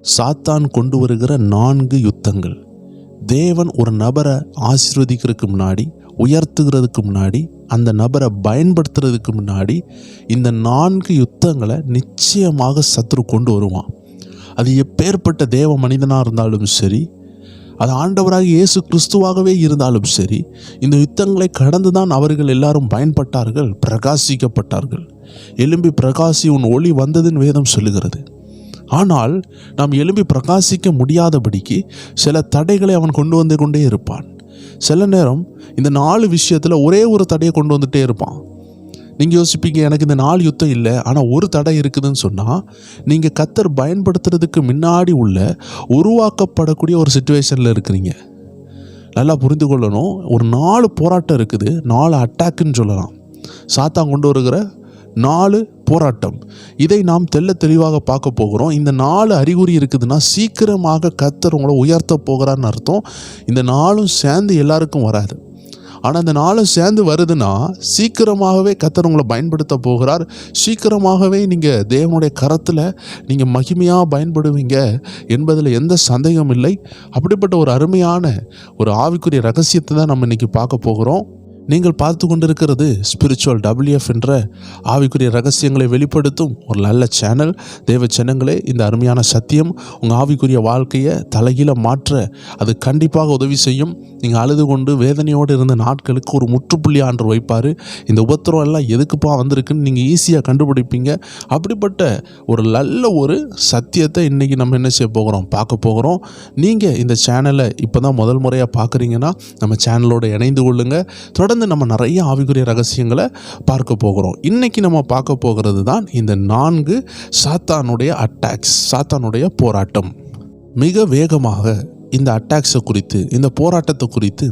சாத்தான் கொண்டு வருகிற 4 யுத்தங்கள். தேவன் ஒரு நபரை ஆசீர்வதிக்கிறதுக்கு முன்னாடி, உயர்த்துகிறதுக்கு முன்னாடி, அந்த நபரை பயன்படுத்துறதுக்கு முன்னாடி இந்த 4 யுத்தங்களை நிச்சயமாக சத்துரு கொண்டு வருவான். அது எப்பேற்பட்ட தேவ மனிதனாக இருந்தாலும் சரி, அது ஆண்டவராக இயேசு கிறிஸ்துவாகவே இருந்தாலும் சரி, இந்த யுத்தங்களை கடந்து தான் அவர்கள் எல்லாரும் பயன்பட்டார்கள், பிரகாசிக்கப்பட்டார்கள். எழும்பி பிரகாசி, உன் ஒளி வந்ததுன்னு வேதம் சொல்லுகிறது. ஆனால் நாம் எழும்பி பிரகாசிக்க முடியாதபடிக்கு சில தடைகளை அவன் கொண்டு வந்து கொண்டே இருப்பான். சில நேரம் இந்த 4 விஷயத்தில் ஒரே ஒரு தடையை கொண்டு வந்துட்டே இருப்பான். நீங்கள் யோசிப்பீங்க, எனக்கு இந்த 4 யுத்தம் இல்லை, ஆனால் ஒரு தடை இருக்குதுன்னு சொன்னால், நீங்கள் கர்த்தர் பயன்படுத்துறதுக்கு முன்னாடி உள்ள உருவாக்கப்படக்கூடிய ஒரு சிச்சுவேஷனில் இருக்கிறீங்க. நல்லா புரிந்து கொள்ளணும். ஒரு 4 போராட்டம் இருக்குது, 4 அட்டாக்குன்னு சொல்லலாம். சாத்தான் கொண்டு வருகிற 4 போராட்டம். இதை நாம் தெளிவாக பார்க்க போகிறோம். இந்த 4 அறிகுறி இருக்குதுன்னா சீக்கிரமாக கர்த்தர் உங்களை உயர்த்த போகிறான்னு அர்த்தம். இந்த 4 சேர்ந்து எல்லாருக்கும் வராது. ஆனால் இந்த 4 சேர்ந்து வருதுன்னா சீக்கிரமாகவே கர்த்தர் உங்களை பயன்படுத்த போகிறார். சீக்கிரமாகவே நீங்கள் தேவனுடைய கரத்தில் நீங்கள் மகிமையாக பயன்படுவீங்க என்பதில் எந்த சந்தேகம் இல்லை. அப்படிப்பட்ட ஒரு அருமையான ஒரு ஆவிக்குரிய ரகசியத்தை தான் நம்ம இன்றைக்கி பார்க்க போகிறோம். நீங்கள் பார்த்து கொண்டிருக்கிறது ஸ்பிரிச்சுவல் WF என்ற ஆவிக்குரிய ரகசியங்களை வெளிப்படுத்தும் ஒரு நல்ல சேனல். தேவ ஜனங்களே, இந்த அருமையான சத்தியம் உங்கள் ஆவிக்குரிய வாழ்க்கையை தலைகீழ மாற்ற அது கண்டிப்பாக உதவி செய்யும். நீங்கள் அழுது கொண்டு வேதனையோடு இருந்த நாட்களுக்கு ஒரு முற்றுப்புள்ளி ஆண்டு வைப்பார். இந்த உபத்திரம் எல்லாம் எதுக்குப்பா வந்திருக்குன்னு நீங்கள் ஈஸியாக கண்டுபிடிப்பீங்க. அப்படிப்பட்ட ஒரு நல்ல ஒரு சத்தியத்தை இன்றைக்கி நம்ம என்ன செய்ய போகிறோம், பார்க்க போகிறோம். நீங்கள் இந்த சேனலை இப்போ தான் முதல் முறையாக பார்க்குறீங்கன்னா நம்ம சேனலோடு இணைந்து கொள்ளுங்கள். தொடர்ந்து நம்ம நிறைய ஆவிக்குரிய ரகசியங்களை பார்க்க போகிறோம். இன்னைக்கு நம்ம பார்க்க போகிறது தான் இந்த 4 சாத்தானுடைய அட்டாக்ஸ், சாத்தானுடைய போராட்டம். மிக வேகமாக இந்த அட்டாக்ஸை குறித்து, இந்த போராட்டத்தை குறித்து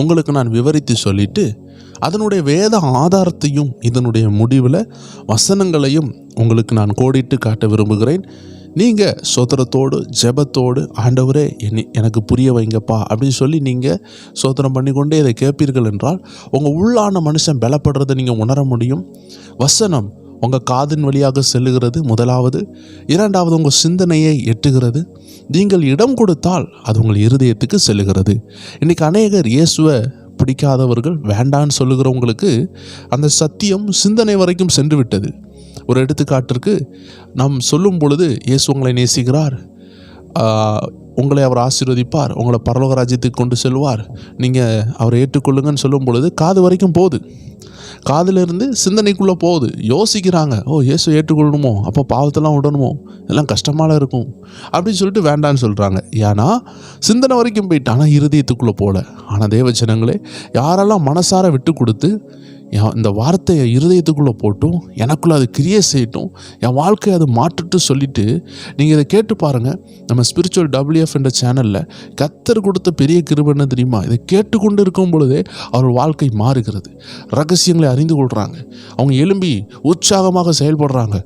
உங்களுக்கு நான் விவரித்து சொல்லிட்டு அதனுடைய வேத ஆதாரத்தையும் இதனுடைய முடிவில் வசனங்களையும் உங்களுக்கு நான் கோடிட்டு காட்ட விரும்புகிறேன். நீங்கள் சோத்திரத்தோடு ஜெபத்தோடு, ஆண்டவரே எனக்கு புரிய வைங்கப்பா அப்படின்னு சொல்லி நீங்கள் சோத்திரம் பண்ணிக்கொண்டே இதை கேட்பீர்கள் என்றால் உங்கள் உள்ளான மனுஷன் பலப்படுறதை நீங்கள் உணர முடியும். வசனம் உங்கள் காதின் வழியாக செல்லுகிறது முதலாவது. இரண்டாவது உங்கள் சிந்தனையை எட்டுகிறது. நீங்கள் இடம் கொடுத்தால் அது உங்கள் இருதயத்துக்கு செல்லுகிறது. இன்றைக்கி அநேகர் இயேசுவை பிடிக்காதவர்கள், வேண்டான்னு சொல்லுகிறவங்களுக்கு அந்த சத்தியம் சிந்தனை வரைக்கும் சென்று விட்டது. ஒரு எடுத்துக்காட்டிற்கு நாம் சொல்லும் பொழுது, இயேசு உங்களை நேசிக்கிறார், உங்களை அவர் ஆசீர்வதிப்பார், உங்களை பரலோக ராஜ்யத்துக்கு கொண்டு செல்வார், நீங்கள் அவரை ஏற்றுக்கொள்ளுங்கன்னு சொல்லும் பொழுது காது வரைக்கும் போகுது, காதிலிருந்து சிந்தனைக்குள்ளே போகுது. யோசிக்கிறாங்க, ஓ இயேசு ஏற்றுக்கொள்ளணுமோ, அப்போ பாவத்தெல்லாம் விடணுமோ, எல்லாம் கஷ்டமாக இருக்கும் அப்படின்னு சொல்லிட்டு வேண்டான்னு சொல்கிறாங்க. ஏன்னா சிந்தனை வரைக்கும் போயிட்டு, ஆனால் இருதயத்துக்குள்ளே போகல. ஆனால் தேவ ஜனங்களே, யாரெல்லாம் மனசார விட்டு கொடுத்து இந்த வார்த்தையை இருதயத்துக்குள்ளே போட்டும் எனக்குள்ளே அது கிரியை செய்யட்டும், என் வாழ்க்கையை அது மாற்றிட்டு சொல்லிவிட்டு நீங்கள் இதை கேட்டு பாருங்கள். நம்ம ஸ்பிரிச்சுவல் WF என்ற சேனலில் கர்த்தர் கொடுத்த பெரிய கிருபை என்ன தெரியுமா? இதை கேட்டுக்கொண்டு இருக்கும் பொழுதே அவர் வாழ்க்கை மாறுகிறது. ரகசியங்களை அறிந்து கொள்கிறாங்க. அவங்க எழும்பி உற்சாகமாக செயல்படுறாங்க.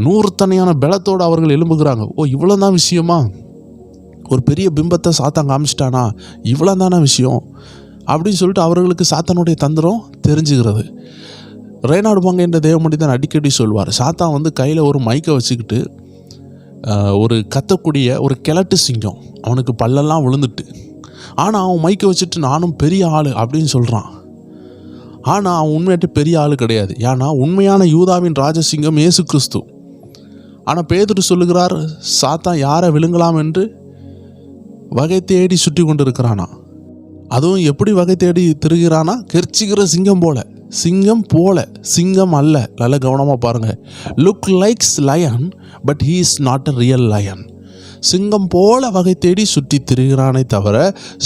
100 தனியான பலத்தோடு அவர்கள் எழும்புகிறாங்க. ஓ இவ்வளோ தான் விஷயமா? ஒரு பெரிய பிம்பத்தை சாத்தான் காமிச்சிட்டானா? இவ்வளோ தானே விஷயம் அப்படின்னு சொல்லிட்டு அவர்களுக்கு சாத்தானுடைய தந்திரம் தெரிஞ்சுக்கிறது. ரேனாடு பாங்க என்ற தேவமனிதன் அடிக்கடி சொல்வார், சாத்தான் கையில் ஒரு மைக்கை வச்சுக்கிட்டு ஒரு கத்தக்கூடிய ஒரு கிழட்டு சிங்கம், அவனுக்கு பல்லெல்லாம் விழுந்துட்டு, ஆனால் அவன் மைக்கை வச்சுட்டு நானும் பெரிய ஆள் அப்படின்னு சொல்கிறான். ஆனால் அவன் உண்மையாட்டு பெரிய ஆள் கிடையாது. ஏன்னா உண்மையான யூதாவின் ராஜசிங்கம் இயேசு கிறிஸ்து. ஆனால் பேதுரு சொல்லுகிறார், சாத்தான் யாரை விழுங்கலாம் என்று வகை தேடி சுற்றி கொண்டு இருக்கிறானா. அதுவும் எப்படி வகை தேடி திருகிறானா? கெர்ச்சிக்கிற சிங்கம் போல. சிங்கம் போல, சிங்கம் அல்ல. நல்ல கவனமாக பாருங்கள். Look likes lion but he is not a real lion. சிங்கம் போல வகை தேடி சுற்றி திரிகிறானே தவிர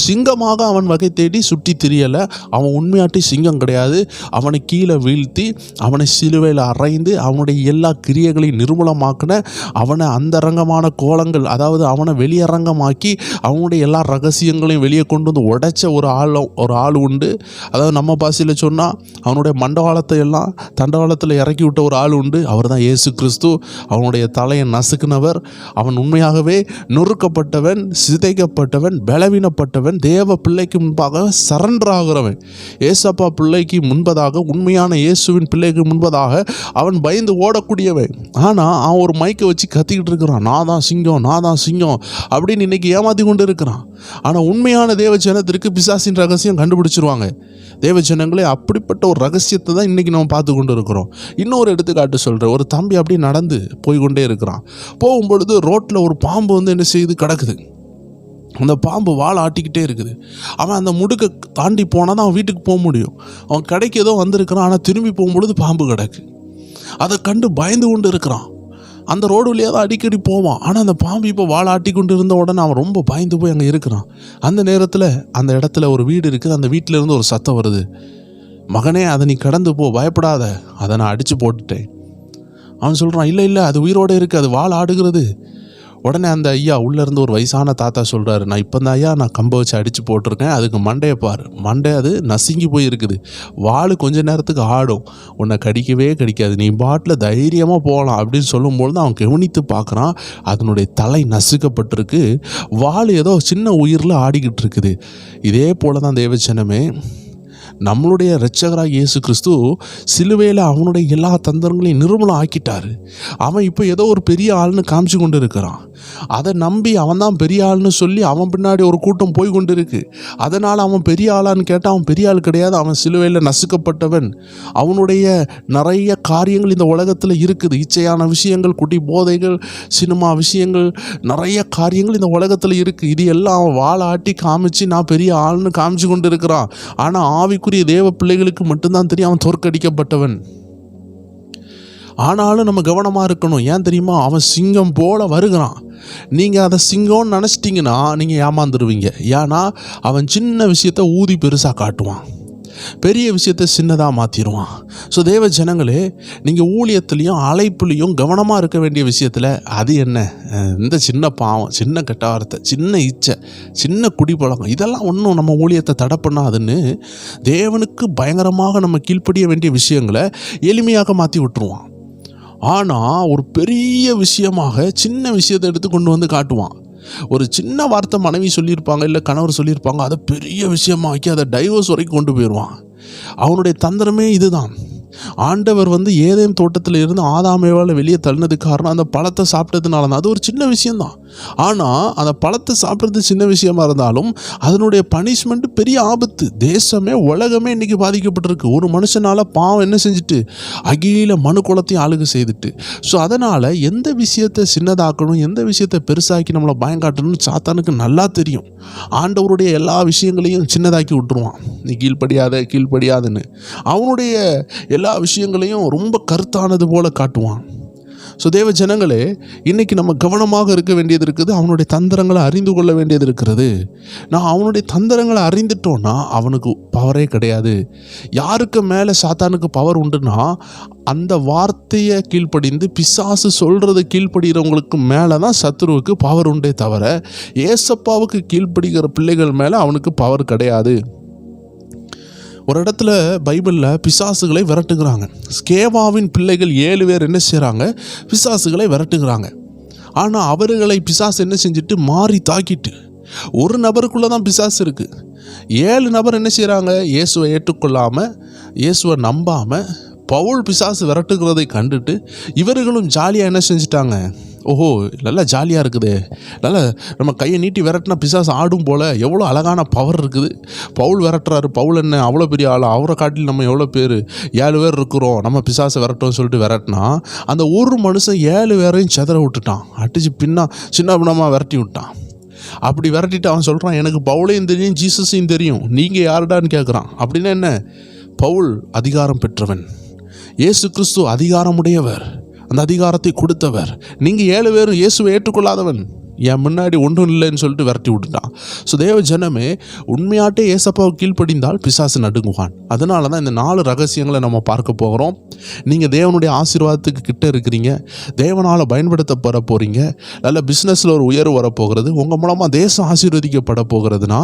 சிங்கமாக அவன் வகை தேடி சுற்றி திரியலை. அவன் உண்மையாட்டி சிங்கம் கிடையாது. அவனை கீழே வீழ்த்தி, அவனை சிலுவையில் அறைந்து, அவனுடைய எல்லா கிரியைகளையும் நிர்மூலமாக்கின, அவனை அந்தரங்கமான கோலங்கள், அதாவது அவனை வெளியரங்கமாக்கி அவனுடைய எல்லா ரகசியங்களையும் வெளியே கொண்டு வந்து உடைச்ச ஒரு ஆள் உண்டு. அதாவது நம்ம பாஷையில் சொன்னால் அவனுடைய மண்டவாளத்தை எல்லாம் தண்டவாளத்தில் இறக்கி விட்ட ஒரு ஆள் உண்டு. அவர் தான் இயேசு கிறிஸ்து. அவனுடைய தலையை நசுக்குனவர். அவன் உண்மையாகவே நொறுக்கப்பட்டவன், சிதைக்கப்பட்டவன், பலவீனப்பட்டவன், தேவ பிள்ளைக்கு முன்பாக சரண்டர் ஆகிறவன். ஏசப்பா பிள்ளைக்கு முன்பதாக, உண்மையான இயேசுவின் பிள்ளைக்கு முன்பதாக அவன் பயந்து ஓடக்கூடியவன். ஆனால் அவன் ஒரு மைக்கை வச்சு கத்திக்கிட்டு இருக்கிறான், நான் தான் சிங்கம், நான் தான் சிங்கம் அப்படின்னு இன்னைக்கு ஏமாத்தி கொண்டு இருக்கிறான். ஆனால் உண்மையான தேவ ஜனத்திற்கு பிசாசின் ரகசியம் கண்டுபிடிச்சிருவாங்க. தேவ ஜனங்களே, அப்படிப்பட்ட ஒரு ரகசியத்தை தான் இன்றைக்கி நம்ம பார்த்து கொண்டு இருக்கிறோம். இன்னொரு எடுத்துக்காட்டு சொல்கிறேன். ஒரு தம்பி அப்படியே நடந்து போய்கொண்டே இருக்கிறான். போகும்பொழுது ரோட்டில் ஒரு பாம்பு வந்து என்ன செய்யுது, கிடக்குது. அந்த பாம்பு வாழை ஆட்டிக்கிட்டே இருக்குது. அவன் அந்த முடுக்கை தாண்டி போனால் தான் அவன் வீட்டுக்கு போக முடியும். அவன் கடைக்கு ஏதோ வந்திருக்கிறான், ஆனால் திரும்பி போகும்பொழுது பாம்பு கிடக்கு. அதை கண்டு பயந்து கொண்டு இருக்கிறான். அந்த ரோடு வழியாக தான் அடிக்கடி போவான். ஆனால் அந்த பாம்பு இப்போ வாழை ஆட்டி கொண்டு இருந்த உடனே அவன் ரொம்ப பயந்து போய் அங்கே இருக்கிறான். அந்த நேரத்தில் அந்த இடத்துல ஒரு வீடு இருக்குது. அந்த வீட்டிலேருந்து ஒரு சத்தம் வருது, மகனே அதை நீ கடந்து போ, பயப்படாத, அதை நான் அடித்து போட்டுட்டேன். அவன் சொல்கிறான், இல்லை இல்லை, அது உயிரோடு இருக்குது, அது வாழை ஆடுகிறது. உடனே அந்த ஐயா உள்ளேருந்து ஒரு வயசான தாத்தா சொல்கிறாரு, நான் இப்போ தான் ஐயா நான் கம்பை வச்சு அடித்து போட்டிருக்கேன், அதுக்கு மண்டையை பாரு, மண்டை அது நசுங்கி போய் இருக்குது, வாள் கொஞ்ச நேரத்துக்கு ஆடும், உன்னை கடிக்கவே கடிக்காது, நீ பாட்டில் தைரியமாக போகலாம் அப்படின்னு சொல்லும்பொழுது அவன் கவனித்து பார்க்குறான். அதனுடைய தலை நசுக்கப்பட்டிருக்கு, வாள் ஏதோ சின்ன உயிரில் ஆடிக்கிட்டு இருக்குது. இதே போல தான் தேவச்சனமே, நம்மளுடைய இரட்சகராக இயேசு கிறிஸ்து சிலுவையில் அவனுடைய எல்லா தந்திரங்களையும் நிர்மூலம் ஆக்கிட்டார். அவன் இப்போ ஏதோ ஒரு பெரிய ஆள்னு காமிச்சு கொண்டு இருக்கிறான். அதை நம்பி அவன் தான் பெரிய ஆள்னு சொல்லி அவன் பின்னாடி ஒரு கூட்டம் போய் கொண்டு இருக்கு. அதனால் அவன் பெரிய ஆளான்னு கேட்டால் அவன் பெரிய ஆள் கிடையாது. அவன் சிலுவையில் நசுக்கப்பட்டவன். அவனுடைய நிறைய காரியங்கள் இந்த உலகத்தில் இருக்குது. இச்சையான விஷயங்கள், குடி போதைகள், சினிமா விஷயங்கள், நிறைய காரியங்கள் இந்த உலகத்தில் இருக்குது. இது எல்லாம் அவன் வாழை ஆட்டி காமிச்சு நான் பெரிய ஆள்னு காமிச்சு கொண்டு இருக்கிறான். ஆனால் ஆவிக்குரிய தேவ பிள்ளைகளுக்கு மட்டும்தான் தெரியும் அவன் தோற்கடிக்கப்பட்டவன். ஆனாலும் நம்ம கவனமாக இருக்கணும். ஏன் தெரியுமா? அவன் சிங்கம் போல வருகிறான். நீங்கள் அதை சிங்கம்னு நினச்சிட்டிங்கன்னா நீங்கள் ஏமாந்துருவீங்க. ஏன்னா அவன் சின்ன விஷயத்தை ஊதி பெருசாக காட்டுவான், பெரிய விஷயத்தை சின்னதாக மாற்றிடுவான். ஸோ தேவ ஜனங்களே, நீங்கள் ஊழியத்துலேயும் அழைப்புலேயும் கவனமாக இருக்க வேண்டிய விஷயத்தில் அது என்ன, இந்த சின்ன பாவம், சின்ன கெட்ட வார்த்தை, சின்ன இச்சை, சின்ன குடிப்பழக்கம், இதெல்லாம் ஒன்றும் நம்ம ஊழியத்தை தடை பண்ணாதுன்னு தேவனுக்கு பயங்கரமாக நம்ம கீழ்ப்படிய வேண்டிய விஷயங்களை எளிமையாக மாற்றி விட்டுருவான். ஆனால் ஒரு பெரிய விஷயமாக சின்ன விஷயத்தை எடுத்து கொண்டு வந்து காட்டுவான். ஒரு சின்ன வார்த்தை மனைவி சொல்லியிருப்பாங்க, இல்லை கணவர் சொல்லியிருப்பாங்க, அதை பெரிய விஷயமாக்கி அதை டைவர்ஸ் வரைக்கும் கொண்டு போயிடுவான். அவனுடைய தந்திரமே இதுதான். ஆண்டவர் ஏதேன் தோட்டத்தில் இருந்து ஆதாமேவால் வெளியே தள்ளினதுக்கு காரணம் அந்த பழத்தை சாப்பிட்டதுனால தான். அது ஒரு சின்ன விஷயந்தான். ஆனால் அந்த பழத்தை சாப்பிட்றது சின்ன விஷயமா இருந்தாலும் அதனுடைய பனிஷ்மெண்ட் பெரிய ஆபத்து. தேசமே உலகமே இன்றைக்கி பாதிக்கப்பட்டிருக்கு. ஒரு மனுஷனால் பாவம் என்ன செஞ்சுட்டு அகில மனு குலத்தையும் ஆளுகை செய்துட்டு. ஸோ அதனால் எந்த விஷயத்தை சின்னதாக்கணும், எந்த விஷயத்தை பெருசாக்கி நம்மளை பயங்காட்டணும்னு சாத்தானுக்கு நல்லா தெரியும். ஆண்டவருடைய எல்லா விஷயங்களையும் சின்னதாக்கி விட்டுருவான். நீ கீழ்ப்படியாதுன்னு அவனுடைய எல்லா விஷயங்களையும் ரொம்ப கருத்தானது போல காட்டுவான். ஸோ தேவ ஜனங்களே, இன்றைக்கி நம்ம கவனமாக இருக்க வேண்டியது இருக்குது. அவனுடைய தந்திரங்களை அறிந்து கொள்ள வேண்டியது இருக்கிறது. நான் அவனுடைய தந்திரங்களை அறிந்துட்டோன்னா அவனுக்கு பவரே கிடையாது. யாருக்கு மேலே சாத்தானுக்கு பவர் உண்டுன்னா அந்த வார்த்தையை கீழ்ப்படிந்து பிசாசு சொல்கிறது கீழ்ப்படுகிறவங்களுக்கு மேலே தான் சத்துருவுக்கு பவர் உண்டே தவிர ஏசப்பாவுக்கு கீழ்ப்படுகிற பிள்ளைகள் மேலே அவனுக்கு பவர் கிடையாது. ஒரு இடத்துல பைபிளில் பிசாசுகளை விரட்டுகிறாங்க. ஸ்கேவாவின் பிள்ளைகள் 7 பேர் என்ன செய்கிறாங்க, பிசாசுகளை விரட்டுகிறாங்க. ஆனால் அவர்களை பிசாசு என்ன செஞ்சுட்டு மாறி தாக்கிட்டு, ஒரு நபருக்குள்ளே தான் பிசாசு இருக்குது. 7 நபர் என்ன செய்கிறாங்க, இயேசுவை ஏற்றுக்கொள்ளாமல், இயேசுவை நம்பாமல் பவுல் பிசாசு விரட்டுகிறதை கண்டுட்டு இவர்களும் ஜாலியாக என்ன செஞ்சிட்டாங்க, ஓஹோ நல்லா ஜாலியாக இருக்குது, நல்லா நம்ம கையை நீட்டி விரட்டினா பிசாசு ஆடும் போல், எவ்வளோ அழகான பவர் இருக்குது, பவுல் விரட்டுறாரு, பவுல் என்ன அவ்வளோ பெரிய ஆள், அவரை காட்டில் நம்ம எவ்வளோ பேர், 7 பேர் இருக்கிறோம், நம்ம பிசாசை விரட்டோம்னு சொல்லிட்டு விரட்டினா அந்த ஒரு மனுஷன் 7 பேரையும் செதற விட்டுட்டான், அடிச்சு சின்ன பின்னமாக விரட்டி விட்டான். அப்படி விரட்டிட்டு அவன் சொல்கிறான், எனக்கு பவுலையும் தெரியும், ஜீசஸையும் தெரியும், நீங்கள் யாருடான்னு கேட்குறான். அப்படின்னா என்ன, பவுல் அதிகாரம் பெற்றவன், இயேசு கிறிஸ்து அதிகாரமுடையவர், அந்த அதிகாரத்தை கொடுத்தவர். நீங்கள் 7 பேரும் இயேசுவை ஏற்றுக்கொள்ளாதவன், என் முன்னாடி ஒன்றும் இல்லைன்னு சொல்லிட்டு விரட்டி விட்டுட்டான். ஸோ தேவ ஜனமே, உண்மையாட்டே ஏசப்பாவை கீழ்ப்படிந்தால் பிசாசு நடுங்குவான். அதனால தான் இந்த 4 ரகசியங்களை நம்ம பார்க்க போகிறோம். நீங்கள் தேவனுடைய ஆசீர்வாதத்துக்கு கிட்ட இருக்கிறீங்க, தேவனால் பயன்படுத்தப்பட போகிறீங்க, நல்ல பிஸ்னஸில் ஒரு உயர்வு வரப்போகிறது, உங்கள் மூலமாக தேசம் ஆசீர்வதிக்கப்பட போகிறதுனா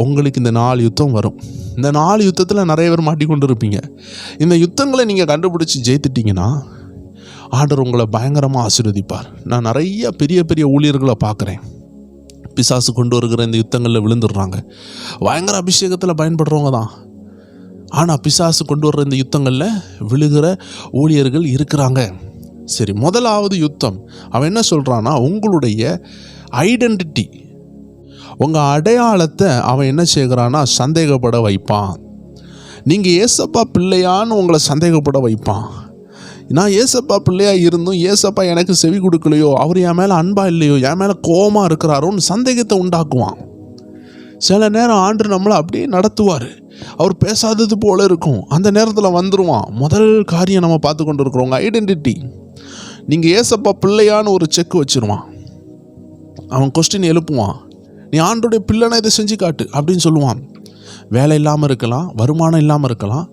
உங்களுக்கு இந்த 4 யுத்தம் வரும். இந்த 4 யுத்தத்தில் நிறைய பேர் மாட்டிக்கொண்டு இருப்பீங்க. இந்த யுத்தங்களை நீங்கள் கண்டுபிடிச்சி ஜெயித்துட்டிங்கன்னா ஆண்டவர் உங்களை பயங்கரமாக ஆசீர்வதிப்பார். நான் நிறைய பெரிய பெரிய ஊழியர்களை பார்க்குறேன், பிசாசு கொண்டு வருகிற இந்த யுத்தங்களில் விழுந்துடுறாங்க. பயங்கர அபிஷேகத்தில் பயன்படுறவங்க தான், ஆனால் பிசாசு கொண்டு வர்ற இந்த யுத்தங்களில் விழுகிற ஊழியர்கள் இருக்கிறாங்க. சரி, முதலாவது யுத்தம் அவன் என்ன சொல்கிறான்னா, உங்களுடைய ஐடென்டிட்டி, உங்கள் அடையாளத்தை அவன் என்ன செய்கிறான்னா சந்தேகப்பட வைப்பான். நீங்கள் ஏசப்பா பிள்ளையான்னு உங்களை சந்தேகப்பட வைப்பான். நான் ஏசப்பா பிள்ளையாக இருந்தும் ஏசப்பா எனக்கு செவி கொடுக்கலையோ, அவர் என் மேலே அன்பா இல்லையோ, என் மேலே கோபமாக இருக்கிறாரோன்னு சந்தேகத்தை உண்டாக்குவான். சில நேரம் ஆண்டு நம்மளை அப்படியே நடத்துவார், அவர் பேசாதது போல இருக்கும். அந்த நேரத்தில் வந்துடுவான். முதல் காரியம் நம்ம பார்த்து கொண்டு இருக்கிறவங்க ஐடென்டிட்டி. நீங்கள் ஏசப்பா பிள்ளையான்னு ஒரு செக் வச்சுருவான். அவன் கொஸ்டின் எழுப்புவான், நீ ஆண்டோடைய பிள்ளைனா இதை செஞ்சு காட்டு அப்படின்னு சொல்லுவான். வேலை இல்லாமல் இருக்கலாம், வருமானம் இல்லாமல் இருக்கலாம்,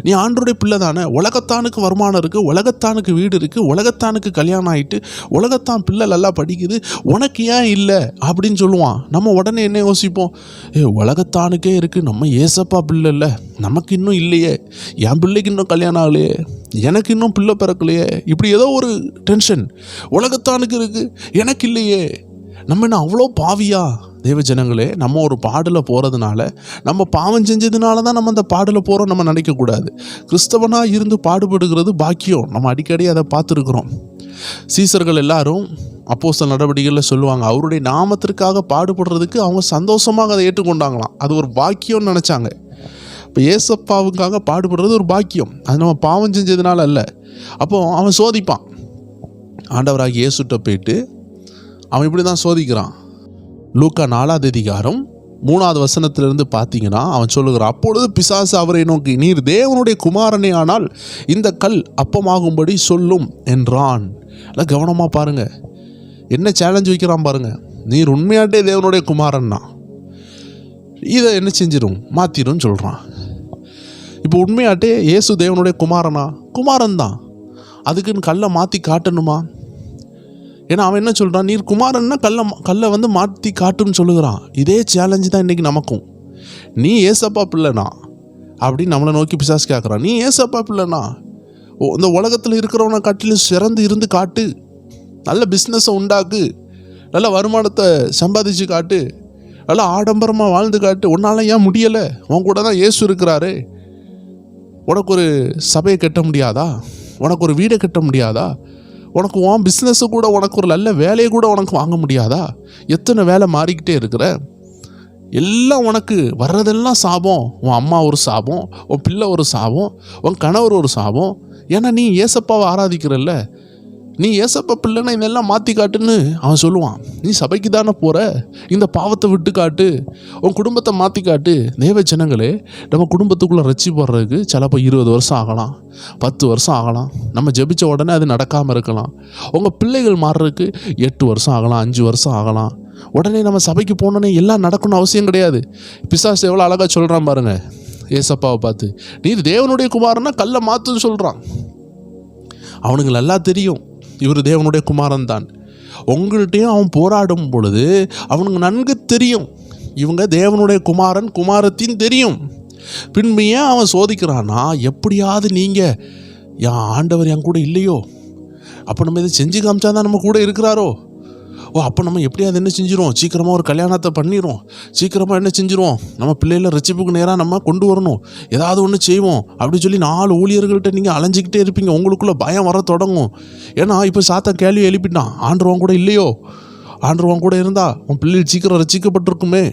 நீ ஆண்டோடைய பிள்ளை தானே, உலகத்தானுக்கு வருமானம் இருக்குது, உலகத்தானுக்கு வீடு இருக்குது, உலகத்தானுக்கு கல்யாணம் ஆகிட்டு, உலகத்தான் பிள்ளை நல்லா படிக்குது, உனக்கு ஏன் இல்லை அப்படின்னு சொல்லுவான். நம்ம உடனே என்ன யோசிப்போம், உலகத்தானுக்கே இருக்குது, நம்ம ஏசப்பா பிள்ளை இல்லை, நமக்கு இன்னும் இல்லையே, என் பிள்ளைக்கு இன்னும் கல்யாணம் ஆகலையே, எனக்கு இன்னும் பிள்ளை பிறக்கலையே, இப்படி ஏதோ ஒரு டென்ஷன். உலகத்தானுக்கு இருக்குது, எனக்கு இல்லையே, நம்ம என்ன அவ்வளோ பாவியா? தேவ ஜனங்களே, நம்ம ஒரு பாடல போகிறதுனால, நம்ம பாவம் செஞ்சதுனால தான் நம்ம அந்த பாடல போகிறோம் நம்ம நினைக்கக்கூடாது. கிறிஸ்தவனாக இருந்து பாடுபடுகிறது பாக்கியம். நம்ம அடிக்கடி அதை பார்த்துருக்குறோம். சீசர்கள் எல்லாரும் அப்போஸ்தலர் நடவடிக்கைகளில் சொல்லுவாங்க, அவருடைய நாமத்திற்காக பாடுபடுறதுக்கு அவங்க சந்தோஷமாக அதை ஏற்றுக்கொண்டாங்களாம். அது ஒரு பாக்கியம்னு நினச்சாங்க. இப்போ ஏசப்பாவுக்காக பாடுபடுறது ஒரு பாக்கியம், அது நம்ம பாவம் செஞ்சதுனால அல்ல. அப்போது அவன் சோதிப்பான். ஆண்டவராகி இயேசுட்ட போயிட்டு அவன் இப்படி தான் சோதிக்கிறான். லூக்கா 4ஆம் அதிகாரம் 3ஆவது வசனத்திலிருந்து பார்த்தீங்கன்னா அவன் சொல்லுகிறான், அப்பொழுது பிசாசு அவரை நோக்கி, நீர் தேவனுடைய குமாரனே ஆனால் இந்த கல் அப்பமாகும்படி சொல்லும் என்றான். எல்லாம் கவனமாக பாருங்க, என்ன சேலஞ்ச் வைக்கிறான் பாருங்க. நீர் உண்மையாட்டே தேவனுடைய குமாரன்னா இதை என்ன செஞ்சிடும், மாற்றிடும் சொல்கிறான். இப்போ உண்மையாட்டே இயேசு தேவனுடைய குமாரனா? குமாரன் தான். அதுக்குன்னு கல்லை மாற்றி காட்டணுமா? ஏன்னா அவன் என்ன சொல்கிறான், நீர் குமாரன்னா கல்லை வந்து மாற்றி காட்டுன்னு சொல்லுகிறான். இதே சேலஞ்சு தான் இன்றைக்கி நமக்கும். நீ ஏசப்பா பிள்ளைனா அப்படின்னு நம்மளை நோக்கி பிசாசு கேட்குறான். நீ ஏசப்பா பிள்ளைனா இந்த உலகத்தில் இருக்கிறவனை காட்டிலும் சிறந்து இருந்து காட்டு, நல்ல பிஸ்னஸை உண்டாக்கு, நல்ல வருமானத்தை சம்பாதிச்சு காட்டு, நல்லா ஆடம்பரமாக வாழ்ந்து காட்டு. உன்னால் ஏன் முடியலை? உன் கூட தான் இயேசு இருக்கிறாரு. உனக்கு ஒரு சபையை கட்ட முடியாதா? உனக்கு ஒரு வீடை கட்ட முடியாதா? உனக்கு உன் பிஸ்னஸை கூட, உனக்கு ஒரு நல்ல வேலையை கூட உனக்கு வாங்க முடியாதா? எத்தனை வேலை மாறிக்கிட்டே இருக்கிற, எல்லாம் உனக்கு வர்றதெல்லாம் சாபம். உன் அம்மா ஒரு சாபம், உன் பிள்ளை ஒரு சாபம், உன் கணவர் ஒரு சாபம். ஏன்னா நீ ஏசப்பாவை ஆராதிக்கிறல்ல, நீ ஏசப்பா பிள்ளைன்னா இதெல்லாம் மாற்றி காட்டுன்னு அவன் சொல்லுவான். நீ சபைக்கு தானே போகிற, இந்த பாவத்தை விட்டு காட்டு, உன் குடும்பத்தை மாற்றி காட்டு. தேவ ஜனங்களே, நம்ம குடும்பத்துக்குள்ளே ரட்சி போடுறதுக்கு சிலப்போ 20 வருஷம் ஆகலாம், 10 வருஷம் ஆகலாம். நம்ம ஜெபிச்ச உடனே அது நடக்காமல் இருக்கலாம். உங்கள் பிள்ளைகள் மாறுறதுக்கு 8 வருஷம் ஆகலாம், 5 வருஷம் ஆகலாம். உடனே நம்ம சபைக்கு போனோன்னே எல்லாம் நடக்கணும்னு அவசியம் கிடையாது. பிசாசு எவ்வளோ அழகாக சொல்கிறான் பாருங்க, ஏசப்பாவை பார்த்து, நீ தேவனுடைய குமாரன்னா கல்லை மாற்றுன்னு சொல்கிறான். அவனுக்கு நல்லா தெரியும் இவர் தேவனுடைய குமாரன் தான். உங்கள்கிட்டையும் அவன் போராடும் பொழுது அவனுக்கு நன்கு தெரியும் இவங்க தேவனுடைய குமாரன் குமாரத்தின் தெரியும். பின்பு ஏன் அவன் சோதிக்கிறான்னா, எப்படியாவது நீங்கள் என் ஆண்டவர் என் கூட இல்லையோ, அப்போ நம்ம இதை செஞ்சு காமிச்சா தான் நம்ம கூட இருக்கிறாரோ, அப்போ நம்ம எப்படியாவது என்ன செஞ்சிருவோம், சீக்கிரமாக ஒரு கல்யாணத்தை பண்ணிடுவோம், சீக்கிரமாக என்ன செஞ்சிருவோம், நம்ம பிள்ளைகளை ரட்சிப்புக்கு நேராக நம்ம கொண்டு வரணும், ஏதாவது ஒன்று செய்வோம் அப்படின்னு சொல்லி 4 ஊழியர்கள்ட்ட நீங்கள் அலைஞ்சிக்கிட்டே இருப்பீங்க. உங்களுக்குள்ளே பயம் வர தொடங்கும். ஏன்னா இப்போ சாத்தான் கேள்வி எழுப்பிட்டான், ஆண்டவன் கூட இல்லையோ, ஆண்டவன் கூட இருந்தால் உன் பிள்ளைகள் சீக்கிரம் ரட்சிக்கப்பட்டிருக்குமே,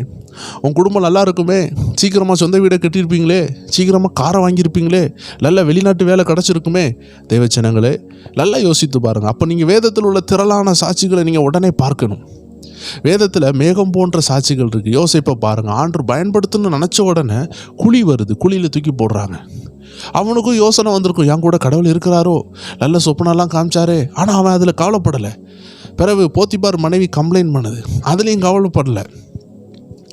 உன் குடும்பம் நல்லா இருக்குமே, சீக்கிரமாக சொந்த வீடை கட்டியிருப்பீங்களே, சீக்கிரமாக காரை வாங்கியிருப்பீங்களே, நல்ல வெளிநாட்டு வேலை கிடச்சிருக்குமே. தேவச்சனங்களே, நல்லா யோசித்து பாருங்கள். அப்போ நீங்கள் வேதத்தில் உள்ள திரளான சாட்சிகளை நீங்கள் உடனே பார்க்கணும். வேதத்தில் மேகம் போன்ற சாட்சிகள் இருக்குது. யோசிப்பை பாருங்கள். ஆண்டவர் பயன்படுத்தணும்னு நினச்ச உடனே குழி வருது, குழியில் தூக்கி போடுறாங்க. அவனுக்கும் யோசனை வந்திருக்கும், என் கூட கடவுள் இருக்கிறாரோ, நல்ல சொப்பனெல்லாம் காமிச்சாரே, ஆனால் அவன் அதில் கவலைப்படலை. பிறகு போத்திபார் மனைவி கம்ப்ளைண்ட் பண்ணுது, அதுலேயும் கவலைப்படலை.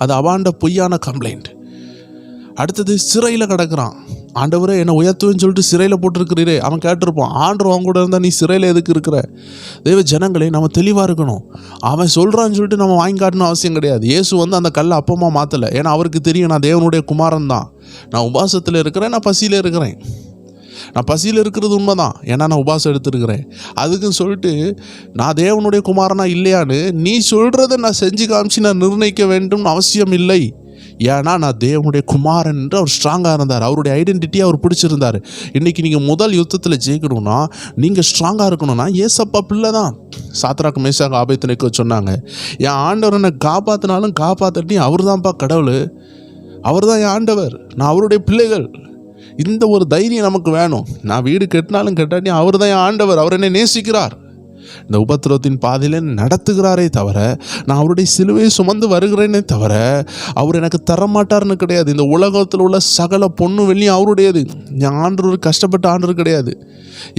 அது அவாண்ட பொய்யான கம்ப்ளைண்ட். அடுத்தது சிறையில் கிடக்கிறான். ஆண்டவரே என்னை உயர்த்துவேன்னு சொல்லிட்டு சிறையில் போட்டிருக்கிறீரே, அவன் கேட்டிருப்பான், ஆண்டவர் அவங்க கூட இருந்தால் நீ சிறையில் எதுக்கு இருக்கிற? தேவ ஜனங்களே, நம்ம தெளிவாக இருக்கணும். அவன் சொல்கிறான்னு சொல்லிட்டு நம்ம வாங்கி காட்டணும் அவசியம் கிடையாது. இயேசு வந்து அந்த கல்லை அப்பமாக மாற்றலை. ஏன்னா அவருக்கு தெரியும், நான் தேவனுடைய குமாரன் தான், நான் உபாசத்தில் இருக்கிறேன், நான் பசியில் இருக்கிறேன். நான் பசியில் இருக்கிறது உண்மைதான், ஏன்னா நான் உபவாசம் எடுத்துருக்கிறேன். அதுக்குன்னு சொல்லிட்டு நான் தேவனுடைய குமாரனா இல்லையான்னு நீ சொல்கிறத நான் செஞ்சு காமிச்சு நான் நிர்ணயிக்க வேண்டும்னு அவசியம் இல்லை. ஏன்னா நான் தேவனுடைய குமாரன் என்று அவர் ஸ்ட்ராங்காக இருந்தார். அவருடைய ஐடென்டிட்டியை அவர் பிடிச்சிருந்தார். இன்றைக்கி நீங்கள் முதல் யுத்தத்தில் ஜெயிக்கணும்னா, நீங்கள் ஸ்ட்ராங்காக இருக்கணும்னா, ஏசப்பா பிள்ளை தான். சாத்ராக் மேஷாக் ஆபேத்நேகோ சொன்னாங்க, என் ஆண்டவர் என்னை காப்பாற்றினாலும் காப்பாற்றி அவர் தான்ப்பா கடவுள், அவர் தான் என் ஆண்டவர், நான் அவருடைய பிள்ளைகள். இந்த ஒரு தைரியம் நமக்கு வேணும். நான் வீடு கட்டினாலும் கட்டாட்டி அவர் தான் என் ஆண்டவர், அவர் என்னை நேசிக்கிறார். இந்த உபத்திரவத்தின் பாதையில நடத்துகிறாரே தவிர, நான் அவருடைய சிலுவையை சுமந்து வருகிறேனே தவிர அவர் எனக்கு தரமாட்டார்னு கிடையாது. இந்த உலகத்தில் உள்ள சகல பொண்ணு வெள்ளியும் அவருடையது. என் ஆண்டவர் கஷ்டப்பட்ட ஆண்டவர் கிடையாது.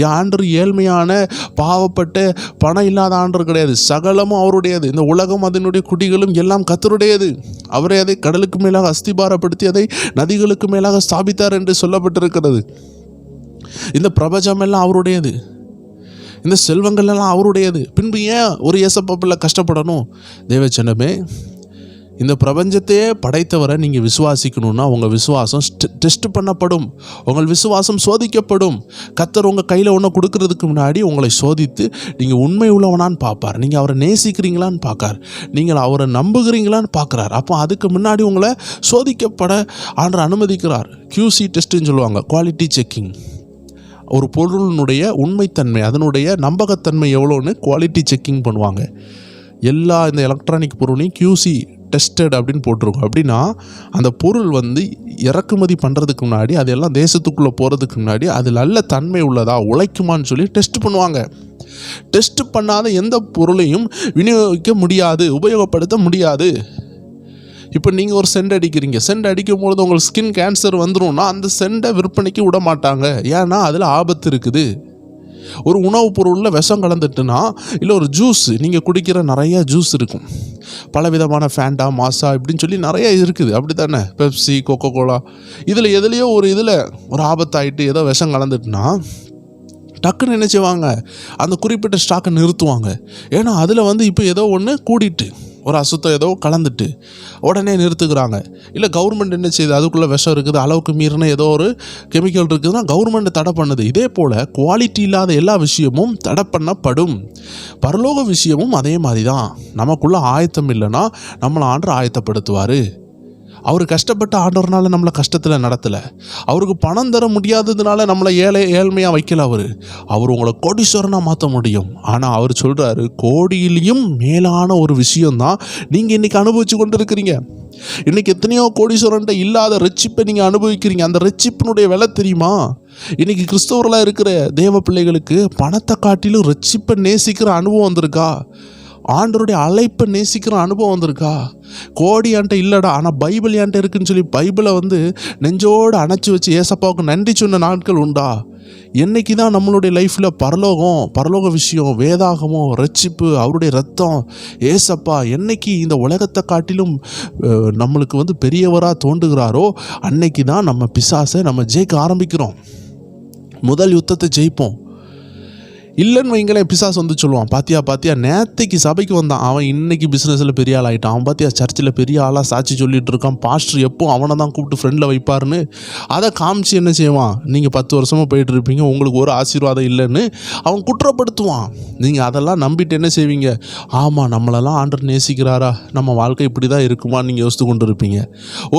என் ஆண்டவர் ஏழ்மையான பாவப்பட்ட பணம் இல்லாத ஆண்டவர் கிடையாது. சகலமும் அவருடையது. இந்த உலகம் அதனுடைய குடிகளும் எல்லாம் கர்த்தருடையது. அவரே அதை கடலுக்கு மேலாக அஸ்திபாரப்படுத்தி அதை நதிகளுக்கு மேலாக ஸ்தாபித்தார் என்று சொல்லப்பட்டிருக்கிறது. இந்த பிரபஞ்சம் எல்லாம் அவருடையது. இந்த செல்வங்கள் எல்லாம் அவருடையது. பின்பு ஏன் ஒரு ஏசப்பா பிள்ளை கஷ்டப்படணும்? தேவச்சனமே, இந்த பிரபஞ்சத்தையே படைத்தவரை நீங்கள் விசுவாசிக்கணும்னா உங்கள் விசுவாசம் டெஸ்ட் பண்ணப்படும். உங்கள் விசுவாசம் சோதிக்கப்படும். கர்த்தர் உங்கள் கையில் ஒன்று கொடுக்கறதுக்கு முன்னாடி உங்களை சோதித்து நீங்கள் உண்மை உள்ளவனான்னு பார்ப்பார். நீங்கள் அவரை நேசிக்கிறீங்களான்னு பார்க்கார். நீங்கள் அவரை நம்புகிறீங்களான்னு பார்க்குறார். அப்போ அதுக்கு முன்னாடி உங்களை சோதிக்கப்பட ஆண்டவர் அனுமதிக்கிறார். QC டெஸ்ட்டுன்னு சொல்லுவாங்க, குவாலிட்டி செக்கிங். ஒரு பொருளினுடைய உண்மைத்தன்மை, அதனுடைய நம்பகத்தன்மை எவ்வளோன்னு குவாலிட்டி செக்கிங் பண்ணுவாங்க. எல்லா இந்த எலக்ட்ரானிக் பொருளையும் QC டெஸ்டட் அப்படின்னு போட்டிருக்கோம். அப்படின்னா அந்த பொருள் இறக்குமதி பண்ணுறதுக்கு முன்னாடி, அது எல்லாம் தேசத்துக்குள்ளே போகிறதுக்கு முன்னாடி அது நல்ல தன்மை உள்ளதா, உழைக்குமான்னு சொல்லி டெஸ்ட் பண்ணுவாங்க. டெஸ்ட் பண்ணாத எந்த பொருளையும் விநியோகிக்க முடியாது, உபயோகப்படுத்த முடியாது. இப்போ நீங்கள் ஒரு சென்ட் அடிக்கிறீங்க. சென்ட் அடிக்கும்பொழுது உங்களுக்கு ஸ்கின் கேன்சர் வந்துடும்னா அந்த சென்டை விற்பனைக்கு விட மாட்டாங்க. ஏன்னா அதில் ஆபத்து இருக்குது. ஒரு உணவுப் பொருளில் விஷம் கலந்துட்டுனா, இல்லை ஒரு ஜூஸ், நீங்கள் குடிக்கிற நிறையா ஜூஸ் இருக்கும், பலவிதமான ஃபேண்டா, மாசா இப்படின்னு சொல்லி நிறைய இருக்குது, அப்படி தானே? பெப்சி, கொக்கோ கோலா, இதில் எதுலேயோ ஒரு இதில் ஒரு ஆபத்தாயிட்டு ஏதோ விஷம் கலந்துட்டுனா டக்குன்னு என்ன செய்வாங்க, அந்த குறிப்பிட்ட ஸ்டாக்கை நிறுத்துவாங்க. ஏன்னா அதில் இப்போ ஏதோ ஒன்று கூடிட்டு, ஒரு அசுத்தம் ஏதோ கலந்துட்டு உடனே நிறுத்துக்கிறாங்க. இல்லை கவர்மெண்ட் என்ன செய்யுது, அதுக்குள்ளே விஷம் இருக்குது, அளவுக்கு மீறின ஏதோ ஒரு கெமிக்கல் இருக்குதுன்னா கவர்மெண்ட் தடை பண்ணுது. இதே போல் குவாலிட்டி இல்லாத எல்லா விஷயமும் தடை பண்ணப்படும். பரலோக விஷயமும் அதே மாதிரி தான். நமக்குள்ளே ஆயத்தம் இல்லைன்னா நம்மளை ஆண்டவர் ஆயத்தப்படுத்துவார். அவர் கஷ்டப்பட்ட ஆண்டவர்னால நம்மளை கஷ்டத்தில் நடத்தலை. அவருக்கு பணம் தர முடியாததுனால நம்மளை ஏழ்மையாக வைக்கல. அவர் உங்களை கோடீஸ்வரனாக மாற்ற முடியும். ஆனால் அவர் சொல்கிறாரு, கோடியிலையும் மேலான ஒரு விஷயம்தான் நீங்கள் இன்றைக்கி அனுபவித்து கொண்டு இருக்கிறீங்க. இன்றைக்கி எத்தனையோ கோடீஸ்வரன்ட்ட இல்லாத ரட்சிப்பை நீங்கள் அனுபவிக்கிறீங்க. அந்த ரட்சிப்பினுடைய விலை தெரியுமா? இன்றைக்கி கிறிஸ்தவர்களாக இருக்கிற தேவ பிள்ளைகளுக்கு பணத்தை காட்டிலும் ரட்சிப்பை நேசிக்கிற அனுபவம் வந்திருக்கா? ஆண்டவருடைய அழைப்பை நேசிக்கிற அனுபவம் வந்திருக்கா? கோடி என்கிட்ட இல்லைடா, ஆனால் பைபிள் என்கிட்ட இருக்குன்னு சொல்லி பைபிளை நெஞ்சோடு அணைச்சி வச்சு ஏசப்பாவுக்கு நன்றி சொன்ன நாட்கள் உண்டா? என்னைக்கு தான் நம்மளுடைய லைஃப்பில் பரலோக விஷயம், வேதாகமோ, ரட்சிப்பு, அவருடைய ரத்தம், ஏசப்பா என்னைக்கு இந்த உலகத்தை காட்டிலும் நம்மளுக்கு பெரியவராக தோன்றுகிறாரோ அன்னைக்கு தான் நம்ம பிசாசை நம்ம ஜெயிக்க ஆரம்பிக்கிறோம். முதல் யுத்தத்தை ஜெயிப்போம். இல்லைன்னு வைங்களேன், பிசாசு சொல்லுவான், பாத்தியா நேத்தைக்கு சபைக்கு வந்தான், அவன் இன்னைக்கு பிஸ்னஸில் பெரிய ஆள் ஆகிட்டான், அவன் பாத்தியா சர்ச்சில் பெரிய ஆளாக சாட்சி சொல்லிட்டு இருக்கான், பாஸ்டர் எப்போ அவனை தான் கூப்பிட்டு ஃப்ரெண்டில் வைப்பாருன்னு அதை காமிச்சு என்ன செய்வான், நீங்கள் 10 வருஷமாக போயிட்டு இருப்பீங்க, உங்களுக்கு ஒரு ஆசீர்வாதம் இல்லைன்னு அவன் குற்றப்படுத்துவான். நீங்கள் அதெல்லாம் நம்பிட்டு என்ன செய்வீங்க, ஆமாம் நம்மளெல்லாம் ஆண்டவர் நேசிக்கிறாரா, நம்ம வாழ்க்கை இப்படி தான் இருக்குமான்னு நீங்கள் யோசித்து கொண்டு இருப்பீங்க.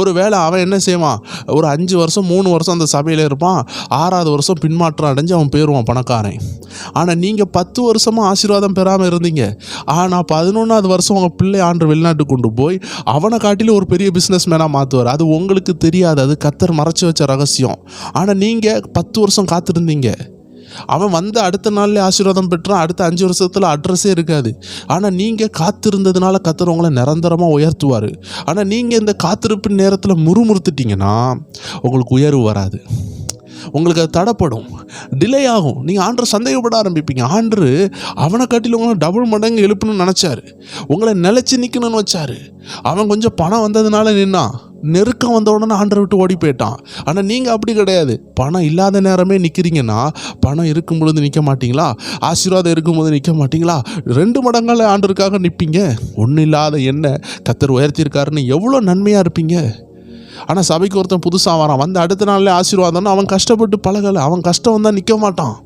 ஒரு வேளை அவன் என்ன செய்வான், ஒரு 5 வருஷம் 3 வருஷம் அந்த சபையில் இருப்பான், 6வது வருஷம் பின்மாற்றம் அடைஞ்சு அவன் போயிடுவான் பணக்காரன். ஆனால் நீங்கள் 10 வருஷமாக ஆசீர்வாதம் பெறாமல் இருந்தீங்க. ஆனால் 11வது வருஷம் உங்கள் பிள்ளை ஆண்டு வெளிநாட்டு கொண்டு போய் அவனை காட்டிலும் ஒரு பெரிய பிஸ்னஸ் மேனாக மாற்றுவார். அது உங்களுக்கு தெரியாது, அது கர்த்தர் மறைச்சி வச்ச ரகசியம். ஆனால் நீங்கள் 10 வருஷம் காத்திருந்தீங்க. அவன் அடுத்த நாள்லேயே ஆசீர்வாதம் பெற்றான், அடுத்த 5 வருஷத்தில் அட்ரஸே இருக்காது. ஆனால் நீங்கள் காத்திருந்ததுனால கர்த்தர் உங்களை நிரந்தரமாக உயர்த்துவார். ஆனால் நீங்கள் இந்த காத்திருப்பின் நேரத்தில் முறுமுறுத்துட்டிங்கன்னா உங்களுக்கு உயர்வு வராது, உங்களுக்கு அது தடைப்படும், டிலே ஆகும். நீங்கள் ஆண்டரை சந்தேகப்பட ஆரம்பிப்பீங்க. ஆண்டரு அவனை காட்டிலும் உங்களை டபுள் மடங்கு எழுப்பணும்னு நினச்சாரு, உங்களை நிலச்சி நிற்கணும்னு வச்சாரு. அவன் கொஞ்சம் பணம் வந்ததுனால நின்னான், நெருக்கம் வந்த உடனே ஆண்டரை விட்டு ஓடி போயிட்டான். ஆனால் நீங்கள் அப்படி கிடையாது. பணம் இல்லாத நேரமே நிற்கிறீங்கன்னா பணம் இருக்கும் பொழுது நிற்க மாட்டிங்களா? ஆசீர்வாதம் இருக்கும்போது நிற்க மாட்டிங்களா? 2 மடங்கால ஆண்டருக்காக நிற்பீங்க. ஒன்றும் இல்லாத என்ன கர்த்தர் உயர்த்தியிருக்காருன்னு எவ்வளோ நன்மையாக இருப்பீங்க. ஆனால் சபைக்கு ஒருத்தன் புதுசாக வரான், வந்து அடுத்த நாள்லேயே ஆசீர்வாதம்னா அவன் கஷ்டப்பட்டு பழகலை, அவன் கஷ்டம் வந்தால் நிற்க மாட்டான்.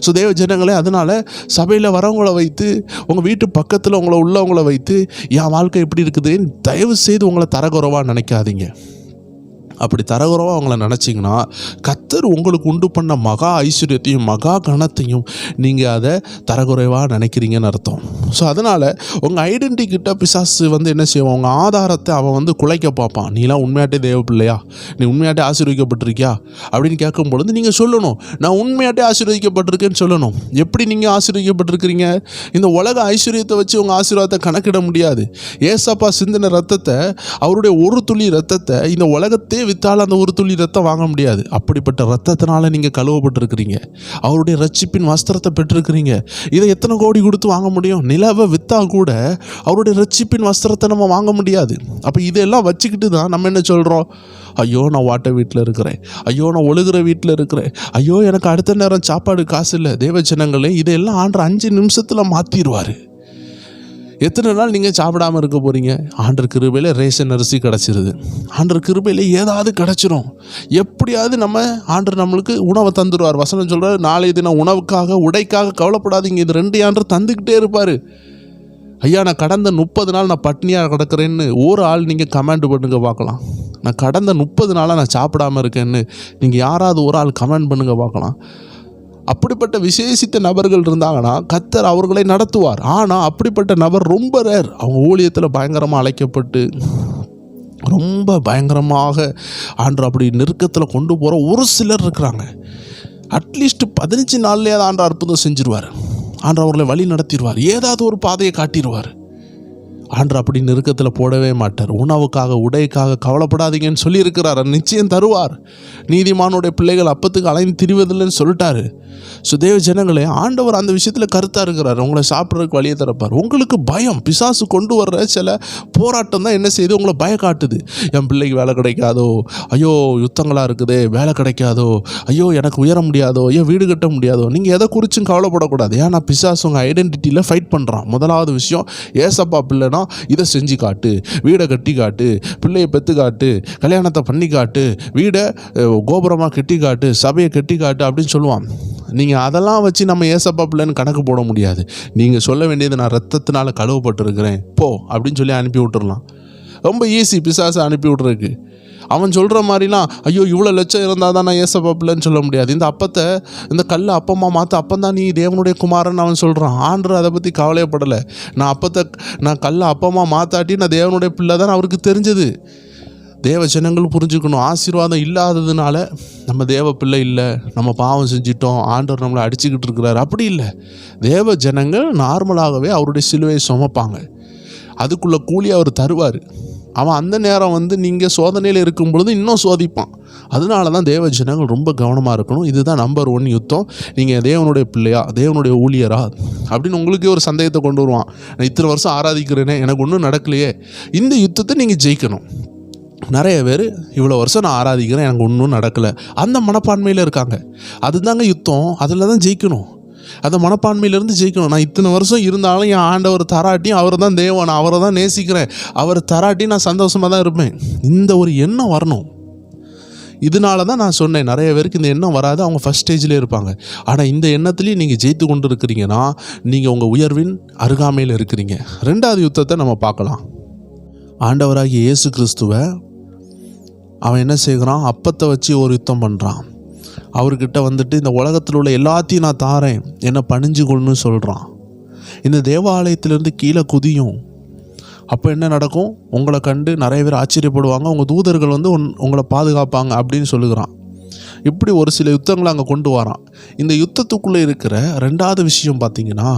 ஸோ தேவ ஜனங்களே, அதனால் சபையில் வரவங்களை வைத்து, உங்கள் வீட்டு பக்கத்தில் உள்ளவங்களை வைத்து என் வாழ்க்கை எப்படி இருக்குது தயவு செய்து உங்களை தரக்குறைவாக நினைக்காதீங்க. அப்படி தரகுறவாக அவங்கள நினச்சிங்கன்னா கர்த்தர் உங்களுக்கு உண்டு பண்ண மகா ஐஸ்வர்யத்தையும் மகா கனத்தையும் நீங்கள் அதை தரகுறைவாக நினைக்கிறீங்கன்னு அர்த்தம். ஸோ அதனால் உங்கள் ஐடென்டிட்டி கிட்ட பிசாசு என்ன செய்வான், உங்கள் ஆதாரத்தை அவன் குலைக்க பார்ப்பான். நீலாம் உண்மையாட்டே தேவ பிள்ளையா, நீ உண்மையாட்டே ஆசீர்வதிக்கப்பட்டிருக்கியா அப்படின்னு கேட்கும் பொழுது நீங்கள் சொல்லணும், நான் உண்மையாட்டே ஆசீர்வதிக்கப்பட்டிருக்கேன்னு சொல்லணும். எப்படி நீங்கள் ஆசீர்வதிக்கப்பட்டிருக்கிறீங்க? இந்த உலக ஐஸ்வர்யத்தை வச்சு உங்கள் ஆசீர்வாதத்தை கணக்கிட முடியாது. ஏசப்பா சிந்தின ரத்தத்தை, அவருடைய ஒரு துளி ரத்தத்தை இந்த உலகத்தே வித்தால் அந்த ஒரு துளி ரத்தம் வாங்க முடியாது. அப்படிப்பட்ட ரத்தத்தினால நீங்கள் கழுவப்பட்டிருக்கிறீங்க, அவருடைய ரட்சிப்பின் வஸ்திரத்தை பெற்றிருக்கிறீங்க. இதை எத்தனை கோடி கொடுத்து வாங்க முடியும்? நிலவை விற்றா கூட அவருடைய ரட்சிப்பின் வஸ்திரத்தை நம்ம வாங்க முடியாது. அப்போ இதெல்லாம் வச்சுக்கிட்டு தான் நம்ம என்ன சொல்கிறோம், ஐயோ நான் வாட்ட வீட்டில் இருக்கிறேன், ஐயோ நான் ஒழுகிற வீட்டில் இருக்கிறேன், ஐயோ எனக்கு அடுத்த நேரம் சாப்பாடு காசு இல்லை. தேவஜனங்களே, இதையெல்லாம் ஆண்டு 5 நிமிஷத்தில் மாற்றிடுவார். எத்தனை நாள் நீங்கள் சாப்பிடாமல் இருக்க போகிறீங்க? ஆண்டவர் கிருபையில் ரேஷன் அரிசி கிடச்சிருது, ஆண்டவர் கிருபையில் ஏதாவது கிடச்சிரும். எப்படியாவது ஆண்டவர் நம்மளுக்கு உணவை தந்துடுவார். வசனம் சொல்கிறார், நாளைய தினம் உணவுக்காக உடைக்காக கவலைப்படாதீங்க, இது 2 ஆண்டவர் தந்துக்கிட்டே இருப்பார். ஐயா நான் கடந்த 30 நாள் நான் பட்னியாக கிடக்கிறேன்னு ஒரு ஆள் நீங்கள் கமெண்ட் பண்ணுங்க பார்க்கலாம். நான் கடந்த 30 நாளாக நான் சாப்பிடாமல் இருக்கேன்னு நீங்கள் யாராவது ஒரு ஆள் கமெண்ட் பண்ணுங்க பார்க்கலாம். அப்படிப்பட்ட விசேஷித்த நபர்கள் இருந்தாங்கன்னா கர்த்தர் அவர்களை நடத்துவார். ஆனால் அப்படிப்பட்ட நபர் ரொம்ப ரேர். அவங்க ஊழியத்தில் பயங்கரமாக அழைக்கப்பட்டு ரொம்ப பயங்கரமாக ஆண்டவர் அப்படி நெருக்கத்தில் கொண்டு போகிற ஒரு சிலர் இருக்கிறாங்க. அட்லீஸ்ட் 15 நாள்லேயே ஆண்டவர் அற்புதம் செஞ்சிருவார். ஆண்டவர் அவர்களை வழி நடத்திடுவார், ஏதாவது ஒரு பாதையை காட்டிடுவார். ஆண்டவர் அப்படி நெருக்கத்தில் போடவே மாட்டார். உணவுக்காக உடைக்காக கவலைப்படாதீங்கன்னு சொல்லியிருக்கிறார், நிச்சயம் தருவார். நீதிமானுடைய பிள்ளைகள் அப்பத்துக்கு அலைந்து திரிவதில்லைன்னு சொல்லிட்டாரு. ஸோ தேவ ஜனங்களே, ஆண்டவர் அந்த விஷயத்தில் கருத்தாக இருக்கிறார். உங்களை சாப்பிட்றதுக்கு வழியை தரப்பார். உங்களுக்கு பயம், பிசாசு கொண்டு வர்ற சில போராட்டம் தான் என்ன செய்யுது, உங்களை பயம் காட்டுது. என் பிள்ளைக்கு வேலை கிடைக்காதோ, ஐயோ யுத்தங்களாக இருக்குதே, வேலை கிடைக்காதோ, ஐயோ எனக்கு உயர முடியாதோ, ஐயோ வீடு கட்ட முடியாதோ. நீங்கள் எதை குறிச்சும் கவலைப்படக்கூடாது. ஏன்னா பிசாசு உங்கள் ஐடென்டிட்டியில் ஃபைட் பண்ணுறான். முதலாவது விஷயம், ஏசப்பா பிள்ளைனா இதை செஞ்சு காட்டு, வீடை கட்டி காட்டு, பிள்ளையை பெற்று காட்டு, கல்யாணத்தை பண்ணி காட்டு, வீடை கோபுரமாக கட்டி காட்டு, சபையை கட்டி காட்டு அப்படின்னு சொல்லுவான். நீங்கள் அதெல்லாம் வச்சு நம்ம ஏசப்பா பிள்ளைன்னு கணக்கு போட முடியாது. நீங்கள் சொல்ல வேண்டியது, நான் ரத்தத்தினால கழுவப்பட்டிருக்கிறேன் போ அப்படின்னு சொல்லி அனுப்பி விட்டுறலாம். ரொம்ப ஈஸி பிசாசை அனுப்பி விட்றதுக்கு. அவன் சொல்கிற மாதிரிலாம் ஐயோ இவ்வளோ லட்சம் இருந்தால் தான் நான் ஏசப்பா பிள்ளைன்னு சொல்ல முடியாது. இந்த அப்பத்தை, இந்த கல்லை அப்பமா மாற்ற, அப்பந்தான் நீ தேவனுடைய குமாரன் அவன் சொல்கிறான். ஆண்டவர் அதை பற்றி கவலையப்படலை. நான் கல்லை அப்பமா மாற்றாட்டி நான் தேவனுடைய பிள்ளை தான் அவருக்கு தெரிஞ்சது. தேவ ஜனங்கள் புரிஞ்சுக்கணும், ஆசீர்வாதம் இல்லாததுனால நம்ம தேவ பிள்ளை இல்லை, நம்ம பாவம் செஞ்சிட்டோம், ஆண்டவர் நம்மளை அடிச்சுக்கிட்டு இருக்கிறார். அப்படி இல்லை. தேவ ஜனங்கள் நார்மலாகவே அவருடைய சிலுவையை சுமப்பாங்க. அதுக்குள்ளே கூலி அவர் தருவார். அவன் அந்த நேரம் நீங்கள் சோதனையில் இருக்கும் பொழுது இன்னும் சோதிப்பான். அதனால தான் தேவ ஜனங்கள் ரொம்ப கவனமாக இருக்கணும். இதுதான் நம்பர் 1 யுத்தம். நீங்கள் தேவனுடைய பிள்ளையா, தேவனுடைய ஊழியரா அப்படின்னு உங்களுக்கே ஒரு சந்தேகத்தை கொண்டு வருவான். நான் இத்தனை வருஷம் ஆராதிக்கிறேனே, எனக்கு ஒன்றும் நடக்கலையே. இந்த யுத்தத்தை நீங்கள் ஜெயிக்கணும். நிறைய பேர் இவ்வளோ வருஷம் நான் ஆராதிக்கிறேன், எனக்கு ஒன்றும் நடக்கலை, அந்த மனப்பான்மையில் இருக்காங்க. அதுதாங்க யுத்தம். அதில் தான் ஜெயிக்கணும். அந்த மனப்பான்மையிலேருந்து ஜெயிக்கணும். நான் இத்தனை வருஷம் இருந்தாலும் என் ஆண்டவர் தராட்டியும் அவர் தான் தேவன், நான் அவரை தான் நேசிக்கிறேன், அவர் தராட்டி நான் சந்தோஷமாக தான் இருப்பேன். இந்த ஒரு எண்ணம் வரணும். இதனால தான் நான் சொன்னேன், நிறைய பேருக்கு இந்த எண்ணம் வராது, அவங்க ஃபஸ்ட் ஸ்டேஜ்லேயே இருப்பாங்க. ஆனால் இந்த எண்ணத்துலேயும் நீங்கள் ஜெயித்து கொண்டு இருக்கிறீங்கன்னா நீங்கள் உங்கள் உயர்வின் அருகாமையில் இருக்கிறீங்க. 2வது யுத்தத்தை நம்ம பார்க்கலாம். ஆண்டவராகிய இயேசு கிறிஸ்துவை அவன் என்ன செய்கிறான், அப்பத்தை வச்சு ஒரு யுத்தம் பண்ணுறான். அவர்கிட்ட இந்த உலகத்தில் உள்ள எல்லாத்தையும் நான் தாரேன், என்னை பணிஞ்சு கொள்ளுன்னு சொல்கிறான். இந்த தேவாலயத்திலேருந்து கீழே குதியும். அப்போ என்ன நடக்கும், உங்களை கண்டு நிறைய பேர் ஆச்சரியப்படுவாங்க, உங்கள் தூதர்கள் உங்களை பாதுகாப்பாங்க அப்படின்னு சொல்லுகிறான். இப்படி ஒரு சில யுத்தங்களை அங்கே கொண்டு வரான். இந்த யுத்தத்துக்குள்ளே இருக்கிற 2வது விஷயம் பார்த்திங்கன்னா,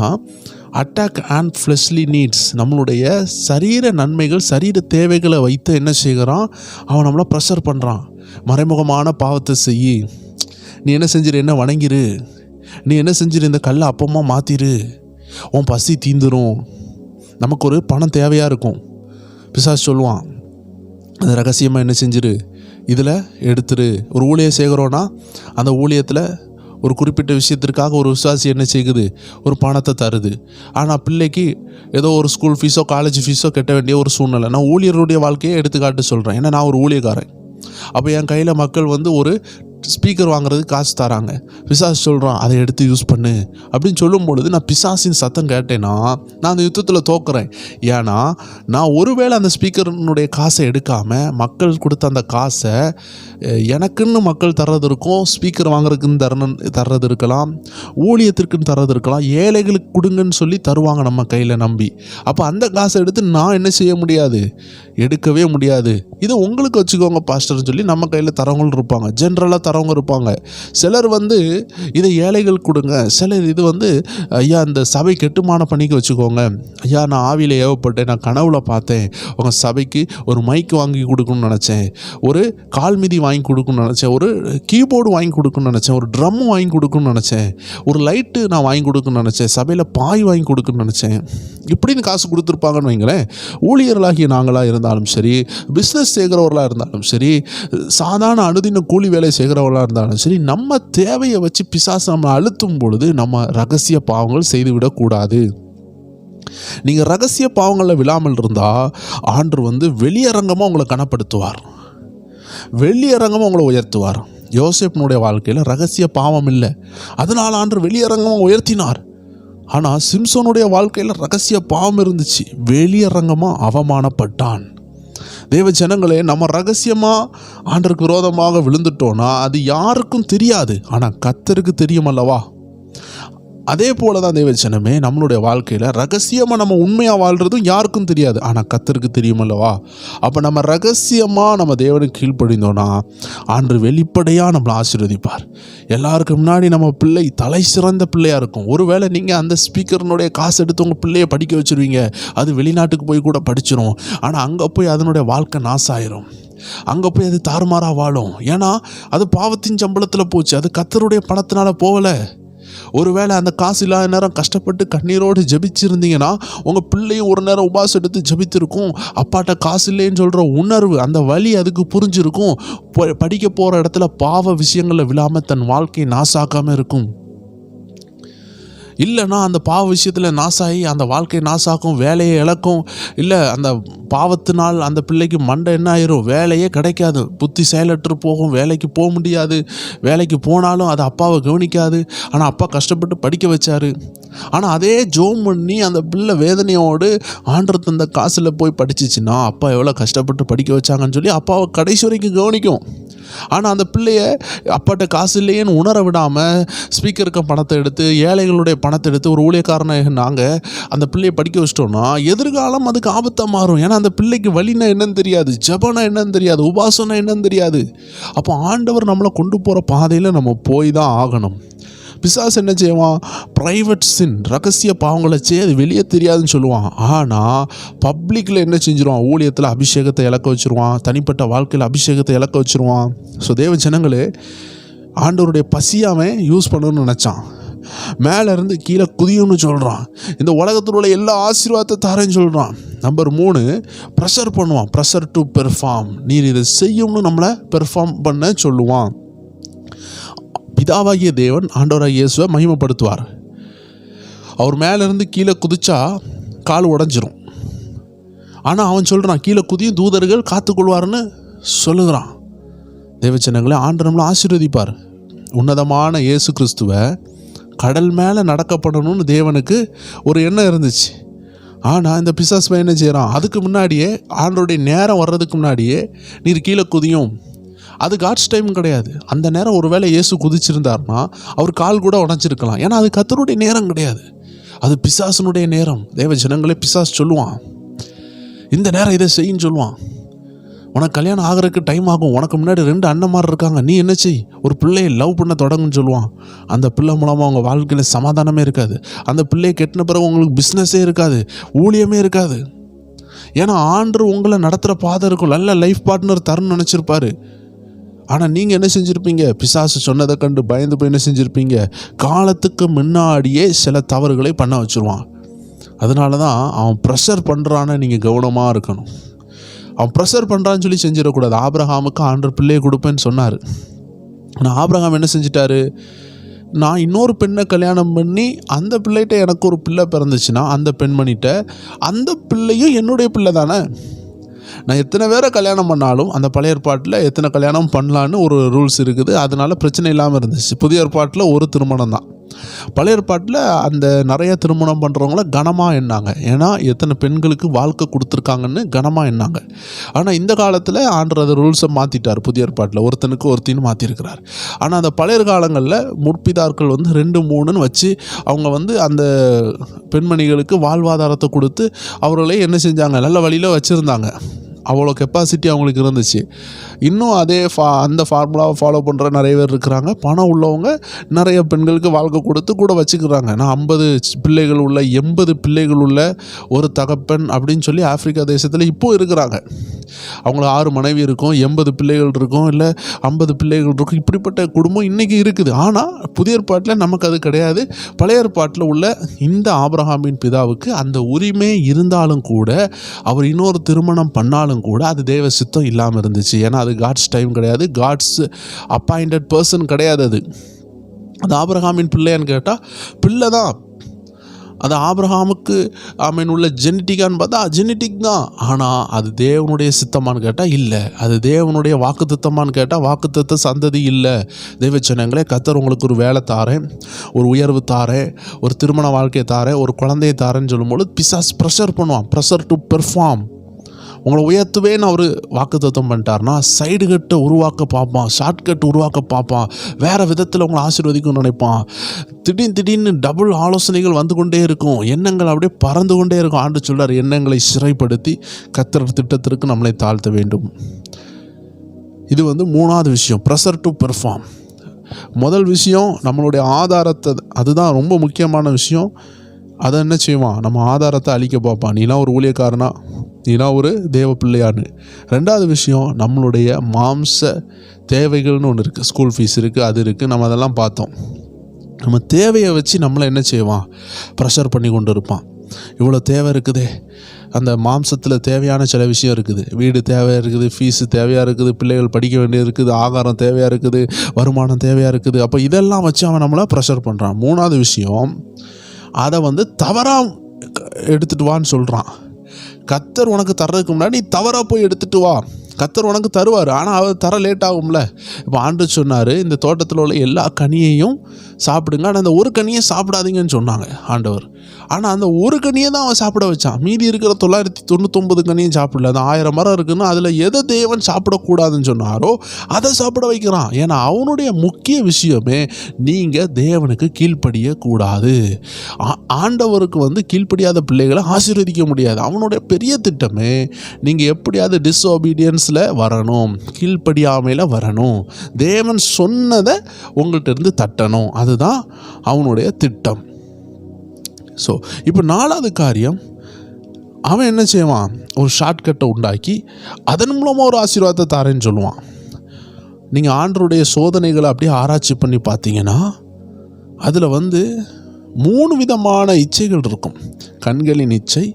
அட்டாக் அண்ட் ஃப்ளெஷ்லி நீட்ஸ். நம்மளுடைய சரீர நன்மைகள், சரீர தேவைகளை வைத்து என்ன செய்கிறான், அவன் நம்மளை ப்ரெஷர் பண்ணுறான். மறைமுகமான பாவத்தை செய்யி, நீ என்ன செஞ்சிரு, என்ன வணங்கிரு, நீ என்ன செஞ்சிரு, இந்த கல்லை அப்பமா மாற்றிரு, உன் பசி தீந்துரும். நமக்கு ஒரு பணம் தேவையாக இருக்கும். பிசாசு சொல்லுவான், அந்த ரகசியமாக என்ன செஞ்சிரு, இதில் எடுத்துரு. ஒரு ஊழியை செய்கிறோன்னா அந்த ஊழியத்தில் ஒரு குறிப்பிட்ட விஷயத்திற்காக ஒரு விசுவாசி என்ன செய்யுது, ஒரு பணத்தை தருது. ஆனால் பிள்ளைக்கு ஏதோ ஒரு ஸ்கூல் ஃபீஸோ காலேஜ் ஃபீஸோ கட்ட வேண்டிய ஒரு சூழ்நிலை. நான் ஊழியருடைய வாழ்க்கையை எடுத்துக்காட்டு சொல்கிறேன், ஏன்னா நான் ஒரு ஊழியக்காரன். அப்போ என் கையில் மக்கள் வந்து ஒரு ஸ்பீக்கர் வாங்குறதுக்கு காசு தராங்க. பிசாசு சொல்கிறான் அதை எடுத்து யூஸ் பண்ணு அப்படின்னு சொல்லும் பொழுது நான் பிசாசின் சத்தம் கேட்டேன்னா நான் அந்த யுத்தத்தில் தோக்குறேன். ஏன்னா நான் ஒருவேளை அந்த ஸ்பீக்கர்னுடைய காசை எடுக்காமல் மக்கள் கொடுத்த அந்த காசை எனக்குன்னு மக்கள் தர்றது இருக்கும், ஸ்பீக்கர் வாங்குறதுக்குன்னு தர்றது இருக்கலாம், ஊழியத்திற்குன்னு தர்றது இருக்கலாம், ஏழைகளுக்கு கொடுங்கன்னு சொல்லி தருவாங்க நம்ம கையில் நம்பி. அப்போ அந்த காசை எடுத்து நான் என்ன செய்ய முடியாது, எடுக்கவே முடியாது. இதை உங்களுக்கு வச்சுக்கோங்க பாஸ்டர்னு சொல்லி நம்ம கையில் தரவங்களும் இருப்பாங்க, ஜென்ரலாக தரவங்க இருப்பாங்க. சிலர் வந்து இதை ஏழைகள் கொடுங்க, சிலர் இது வந்து ஐயா இந்த சபை கெட்டுமான பண்ணிக்க வச்சுக்கோங்க, ஐயா நான் ஆவியில் ஏவப்பட்டேன், நான் கனவுல பார்த்தேன், உங்கள் சபைக்கு ஒரு மைக் வாங்கி கொடுக்கணும்னு நினச்சேன், ஒரு கால்மிதி வாங்கி கொடுக்கணும்னு நினச்சேன், ஒரு கீபோர்டு வாங்கி கொடுக்கணும்னு நினச்சேன், ஒரு ட்ரம்மு வாங்கி கொடுக்கணும்னு நினச்சேன், ஒரு லைட்டு நான் வாங்கி கொடுக்கணும்னு நினச்சேன், சபையில் பாய் வாங்கி கொடுக்கணும்னு நினச்சேன், இப்படின்னு காசு கொடுத்துருப்பாங்கன்னு வைங்களேன். ஊழியர்களாகிய நாங்களாக இருந்தாலும் சரி, பிஸ்னஸ் செய்கிறவர்களாக இருந்தாலும் சரி, சாதாரண அனுதின கூலி வேலை செய்கிறவர்களாக இருந்தாலும் சரி, நம்ம தேவையை வச்சு பிசாசு நம்ம அழுத்தும் பொழுது நம்ம ரகசிய பாவங்கள் செய்துவிடக்கூடாது. நீங்கள் ரகசிய பாவங்களில் விழாமல் இருந்தால் ஆண்டவர் வந்து வெளியரங்கமாக உங்களை கனப்படுத்துவார், வெளியரங்கமாக உங்களை உயர்த்துவார். யோசேப்பினுடைய வாழ்க்கையில் ரகசிய பாவம் இல்லை, அதனால் ஆண்டவர் வெளியரங்கமாக உயர்த்தினார். ஆனால் சிம்சோனுடைய வாழ்க்கையில் ரகசிய பாவம் இருந்துச்சு, வெளியரங்கமாக அவமானப்பட்டான். தேவ ஜனங்களே, நம்ம ரகசியமாக ஆண்டருக்கு விரோதமாக விழுந்துட்டோன்னா அது யாருக்கும் தெரியாது, ஆனால் கர்த்தருக்கு தெரியும் அல்லவா. அதே போல தான் தேவ ஜனமே, நம்மளுடைய வாழ்க்கையில் ரகசியமாக நம்ம உண்மையாக வாழ்கிறதும் யாருக்கும் தெரியாது, ஆனால் கர்த்தருக்கு தெரியும் அல்லவா. அப்போ நம்ம ரகசியமாக நம்ம தேவனுக்கு கீழ்ப்படிந்தோன்னா ஆண்டு வெளிப்படையாக நம்மளை ஆசீர்வதிப்பார். எல்லாருக்கு முன்னாடி நம்ம பிள்ளை தலை சிறந்த பிள்ளையாக இருக்கும். ஒருவேளை நீங்கள் அந்த ஸ்பீக்கர்னுடைய காசு எடுத்து உங்கள் பிள்ளையை படிக்க வச்சுருவீங்க, அது வெளிநாட்டுக்கு போய் கூட படிச்சிடும். ஆனால் அங்கே போய் அதனுடைய வாழ்க்கை நாசாயிரும், அங்கே போய் அது தாறுமாறாக வாழும். ஏன்னா அது பாவத்தின் சம்பளத்தில் போச்சு, அது கர்த்தருடைய பணத்தினால போகலை. ஒருவேளை அந்த காசு இல்லாத நேரம் கஷ்டப்பட்டு கண்ணீரோடு ஜபிச்சிருந்தீங்கன்னா உங்கள் பிள்ளையும் ஒரு நேரம் உபாசம் எடுத்து ஜபித்திருக்கும். அப்பாட்ட காசு இல்லைன்னு சொல்கிற உணர்வு, அந்த வலி அதுக்கு புரிஞ்சிருக்கும். படிக்க போகிற இடத்துல பாவ விஷயங்களில் விழாமல் தன் வாழ்க்கையை நாசாக்காமல் இருக்கும். இல்லைன்னா அந்த பாவ விஷயத்தில் நாசாகி அந்த வாழ்க்கையை நாசாக்கும், வேலையை இழக்கும். இல்லை அந்த பாவத்தினால் அந்த பிள்ளைக்கு மண்டை என்ன ஆயிரும், வேலையே கிடைக்காது, புத்தி செயலற்று போகும், வேலைக்கு போக முடியாது, வேலைக்கு போனாலும் அது அப்பாவை கவனிக்காது. ஆனால் அப்பா கஷ்டப்பட்டு படிக்க வச்சார். ஆனால் அதே ஜோம் பண்ணி அந்த பிள்ளை வேதனையோடு ஆண்டவர் தந்த காசில் போய் படிச்சிச்சுன்னா அப்பா எவ்வளோ கஷ்டப்பட்டு படிக்க வச்சாங்கன்னு சொல்லி அப்பாவை கடைசி வரைக்கும் கவனிக்கும். ஆனால் அந்த பிள்ளைய அப்பாட்ட காசு இல்லையேன்னு உணர விடாமல் ஸ்பீக்கருக்கு பணத்தை எடுத்து, ஏழைகளுடைய பணத்தை எடுத்து ஒரு ஊழியக்காரனை நாங்கள் அந்த பிள்ளையை படிக்க வச்சிட்டோம்னா எதிர்காலம் அதுக்கு ஆபத்தாக மாறும். ஏன்னா அந்த பிள்ளைக்கு வலினா என்னன்னு தெரியாது, ஜபனா என்னன்னு தெரியாது, உபாசனா என்னன்னு தெரியாது. அப்போ ஆண்டவர் நம்மளை கொண்டு போகிற பாதையில் நம்ம போய் தான் ஆகணும். பிசாசு என்ன செய்வான், ப்ரைவேட் சின், ரகசிய பாவங்களை செய்ய அது வெளியே தெரியாதுன்னு சொல்லுவான். ஆனால் பப்ளிக்கில் என்ன செஞ்சிருவான், ஊழியத்தில் அபிஷேகத்தை இழக்க வச்சுருவான், தனிப்பட்ட வாழ்க்கையில் அபிஷேகத்தை இழக்க வச்சுருவான். ஸோ தேவ ஜனங்களே, ஆண்டவருடைய பசியாமல் யூஸ் பண்ணணும்னு நினச்சான், மேலே இருந்து கீழே குதியும்னு சொல்கிறான், இந்த உலகத்தில் உள்ள எல்லா ஆசீர்வாதத்தை தாரேன்னு சொல்கிறான். நம்பர் 3, ப்ரெஷர் பண்ணுவான், ப்ரெஷர் டு பெர்ஃபார்ம், நீர் இதை செய்யும்னு நம்மளை பெர்ஃபார்ம் பண்ண சொல்லுவான். பிதாவாகிய தேவன் ஆண்டவராகிய இயேசுவை மகிமைப்படுத்துவார். அவர் மேலேருந்து கீழே குதிச்சா கால் உடஞ்சிரும். ஆனால் அவன் சொல்கிறான் கீழே குதியும் தூதர்கள் காத்துக்கொள்வார்னு சொல்லுகிறான். தேவச்சனங்களே, ஆண்டவர் நம்மளை ஆசீர்வதிப்பார். உன்னதமான இயேசு கிறிஸ்துவை கடல் மேலே நடக்கப்படணும்னு தேவனுக்கு ஒரு எண்ணம் இருந்துச்சு. ஆனால் இந்த பிசாசு என்ன செய்கிறான், அதுக்கு முன்னாடியே ஆண்டவருடைய நேரம் வர்றதுக்கு முன்னாடியே நீர் கீழே குதியும், அது காட்ஸ் டைம் கிடையாது. அந்த நேரம் ஒரு வேளை இயேசு குதிச்சிருந்தார்னா அவர் கால் கூட உடஞ்சிருக்கலாம். ஏன்னா அது கர்த்தருடைய நேரம் கிடையாது, அது பிசாசனுடைய நேரம். தேவ ஜனங்களே, பிசாசு சொல்லுவான் இந்த நேரம் இதை செய்யின்னு சொல்லுவான். உனக்கு கல்யாணம் ஆகிறதுக்கு டைம் ஆகும், உனக்கு முன்னாடி 2 அண்ணன்மார் இருக்காங்க, நீ என்ன செய், ஒரு பிள்ளையை லவ் பண்ண தொடங்குன்னு சொல்லுவான். அந்த பிள்ளை மூலமாக அவங்க வாழ்க்கையில் சமாதானமே இருக்காது. அந்த பிள்ளையை கெட்டின பிறகு உங்களுக்கு பிஸ்னஸே இருக்காது, ஊழியமே இருக்காது. ஏன்னா ஆண்டவர் உங்களை நடத்துகிற பாதை இருக்கும், நல்ல லைஃப் பார்ட்னர் தரணும்னு நினச்சிருப்பாரு. ஆனால் நீங்கள் என்ன செஞ்சுருப்பீங்க, பிசாசு சொன்னதை கண்டு பயந்து போய் என்ன செஞ்சுருப்பீங்க, காலத்துக்கு முன்னாடியே சில தவறுகளை பண்ண வச்சுருவான். அதனால தான் அவன் ப்ரெஷர் பண்ணுறான்னு நீங்கள் கவனமாக இருக்கணும். அவன் ப்ரெஷர் பண்ணுறான்னு சொல்லி செஞ்சிடக்கூடாது. ஆபிரகாமுக்கு ஆண்டவர் பிள்ளையை கொடுப்பேன்னு சொன்னார். ஆனால் ஆபிரகாம் என்ன செஞ்சிட்டாரு, நான் இன்னொரு பெண்ணை கல்யாணம் பண்ணி அந்த பிள்ளைகிட்ட எனக்கு ஒரு பிள்ளை பிறந்துச்சுன்னா அந்த பெண்மணிகிட்ட அந்த பிள்ளையும் என்னுடைய பிள்ளை தானே, நான் எத்தனை பேரை கல்யாணம் பண்ணாலும் அந்த பழைய ஏற்பாட்டில் எத்தனை கல்யாணம் பண்ணலான்னு ஒரு ரூல்ஸ் இருக்குது. அதனால பிரச்சனை இல்லாமல் இருந்துச்சு. புதிய ஏற்பாட்டில் ஒரு திருமணம் தான். பழைய ஏற்பாட்டில் அந்த நிறைய திருமணம் பண்ணுறவங்கள கனமாக எண்ணாங்க. ஏன்னா எத்தனை பெண்களுக்கு வாழ்க்கை கொடுத்துருக்காங்கன்னு கனமாக எண்ணாங்க. ஆனால் இந்த காலத்தில் ஆண்டவர் அந்த ரூல்ஸை மாற்றிட்டார். புதிய ஏற்பாட்டில் ஒருத்தனுக்கு ஒருத்தின்னு மாற்றிருக்கிறார். ஆனால் அந்த பழைய காலங்களில் முற்பிதார்கள் 2, 3ன்னு வச்சு அவங்க அந்த பெண்மணிகளுக்கு வாழ்வாதாரத்தை கொடுத்து அவர்களே என்ன செஞ்சாங்க, நல்ல வழியில் வச்சுருந்தாங்க. அவ்வளோ கெப்பாசிட்டி அவங்களுக்கு இருந்துச்சு. இன்னும் அதே அந்த ஃபார்முலாவை ஃபாலோ பண்ணுற நிறைய பேர் இருக்கிறாங்க. பணம் உள்ளவங்க நிறைய பெண்களுக்கு வாழ்க்கை கொடுத்து கூட வச்சுக்கிறாங்க. நான் 50 பிள்ளைகள் உள்ள 80 பிள்ளைகள் உள்ள ஒரு தகப்பன் அப்படின்னு சொல்லி ஆப்பிரிக்கா தேசத்தில் இப்போது இருக்கிறாங்க. அவங்களுக்கு 6 மனைவி இருக்கும், 80 பிள்ளைகள் இருக்கும், இல்லை 50 பிள்ளைகள் இருக்கும். இப்படிப்பட்ட குடும்பம் இன்றைக்கி இருக்குது. ஆனால் புதிய ஏற்பாட்டில் நமக்கு அது கிடையாது. பழைய ஏற்பாட்டில் உள்ள இந்த ஆபிரகாமின் பிதாவுக்கு அந்த உரிமை இருந்தாலும் கூட, அவர் இன்னொரு திருமணம் பண்ணாலும் கூட அது தேவ சித்தம் இல்லாமல் இருந்துச்சு. ஏன்னா அது காட்ஸ் டைம் கிடையாது, காட்ஸ் அப்பாயிண்டட் பர்சன் கிடையாது. அது ஆபிரகாமின் பிள்ளையான்னு கேட்டால் பிள்ளை தான். அது ஆபிரகாமுக்கு உள்ள ஜெனட்டிக்கான்னு பார்த்தா ஜெனட்டிக் தான். ஆனால் அது தேவனுடைய சித்தமானு கேட்டால் இல்லை. அது தேவனுடைய வாக்குத்தத்தமானு கேட்டால் வாக்குத்தத்த சந்ததி இல்லை. தேவச்சனங்களே, கர்த்தர் உங்களுக்கு ஒரு வேலை தாரேன், ஒரு உயர்வு தாரேன், ஒரு திருமண வாழ்க்கையை தாரேன், ஒரு குழந்தையை தாரேன்னு சொல்லும்போது பிசாஸ் ப்ரெஷர் பண்ணுவான். Pressure to perform. உங்களை உயர்த்துவேன்னு அவர் வாக்குத்தத்தம் பண்ணிட்டார்னா சைடு கட்டை உருவாக்க பார்ப்பான், ஷார்ட்கட் உருவாக்க பார்ப்பான், வேறு விதத்தில் உங்களை ஆசீர்வதிக்கும்னு நினைப்பான். திடீர்னு டபுள் ஆலோசனைகள் வந்து கொண்டே இருக்கும், எண்ணங்கள் அப்படியே பறந்து கொண்டே இருக்கும். ஆண்டு சொல்றார், எண்ணங்களை சிறைப்படுத்தி கர்த்தர் திட்டத்திற்கு நம்மளை தாழ்த்த வேண்டும். இது 3வது விஷயம், ப்ரெஷர் டு பெர்ஃபார்ம். முதல் விஷயம் நம்மளுடைய ஆதாரத்தை, அதுதான் ரொம்ப முக்கியமான விஷயம். அதை என்ன செய்வான், நம்ம ஆதாரத்தை அழிக்க பார்ப்பான். நீலாம் ஒரு ஊழியக்காரனா, நீலாம் ஒரு தேவ பிள்ளையான்னு. 2வது விஷயம், நம்மளுடைய மாம்ச தேவைகள்னு ஒன்று இருக்குது. ஸ்கூல் ஃபீஸ் இருக்குது, அது இருக்குது, நம்ம அதெல்லாம் பார்த்தோம். நம்ம தேவையை வச்சு நம்மளை என்ன செய்வான், ப்ரெஷர் பண்ணி கொண்டு இருப்பான். இவ்வளோ தேவை இருக்குதே, அந்த மாம்சத்தில் தேவையான சில விஷயம் இருக்குது. வீடு தேவையாக இருக்குது, ஃபீஸு தேவையாக இருக்குது, பிள்ளைகள் படிக்க வேண்டியது இருக்குது, ஆகாரம் தேவையாக இருக்குது, வருமானம் தேவையாக இருக்குது. அப்போ இதெல்லாம் வச்சு அவன் நம்மளை ப்ரெஷர் பண்ணுறான். 3வது விஷயம், அதை தவறாக எடுத்துகிட்டு வான்னு சொல்கிறான். கர்த்தர் உனக்கு தர்றதுக்கு முன்னாடி நீ தவறாக போய் எடுத்துகிட்டு வா, கர்த்தர் உனக்கு தருவார். ஆனால் அவர் தர லேட் ஆகும்ல. இப்போ ஆண்டவர் சொன்னார், இந்த தோட்டத்தில் உள்ள எல்லா கனியையும் சாப்பிடுங்க, ஆனால் அந்த ஒரு கனியை சாப்பிடாதீங்கன்னு சொன்னாங்க ஆண்டவர். ஆனால் அந்த ஒரு கனியை தான் அவன் சாப்பிட வச்சான். மீதி இருக்கிற 999 கனியும் சாப்பிடல. அந்த 1000 மரம் இருக்குன்னு அதில் எதை தேவன் சாப்பிடக்கூடாதுன்னு சொன்னாரோ அதை சாப்பிட வைக்கிறான். ஏன்னா அவனுடைய முக்கிய விஷயமே நீங்கள் தேவனுக்கு கீழ்ப்படியக்கூடாது. ஆண்டவருக்கு கீழ்ப்படியாத பிள்ளைகளை ஆசீர்வதிக்க முடியாது. அவனுடைய பெரிய திட்டமே நீங்கள் எப்படியாவது டிஸ்ஒபீடியன்ஸில் வரணும், கீழ்ப்படியாமையில் வரணும், தேவன் சொன்னதை உங்கள்கிட்ட இருந்து தட்டணும். அதுதான் அவனுடைய திட்டம். ஸோ இப்போ 4வது காரியம், அவன் என்ன செய்வான், ஒரு ஷார்ட்கட்டை உண்டாக்கி அதன் மூலமாக ஒரு ஆசீர்வாதத்தை தாரேன்னு சொல்லுவான். நீங்கள் ஆண்டவருடைய சோதனைகளை அப்படியே ஆராய்ச்சி பண்ணி பார்த்தீங்கன்னா அதில் 3 விதமான இச்சைகள் இருக்கும். கண்களின் இச்சை,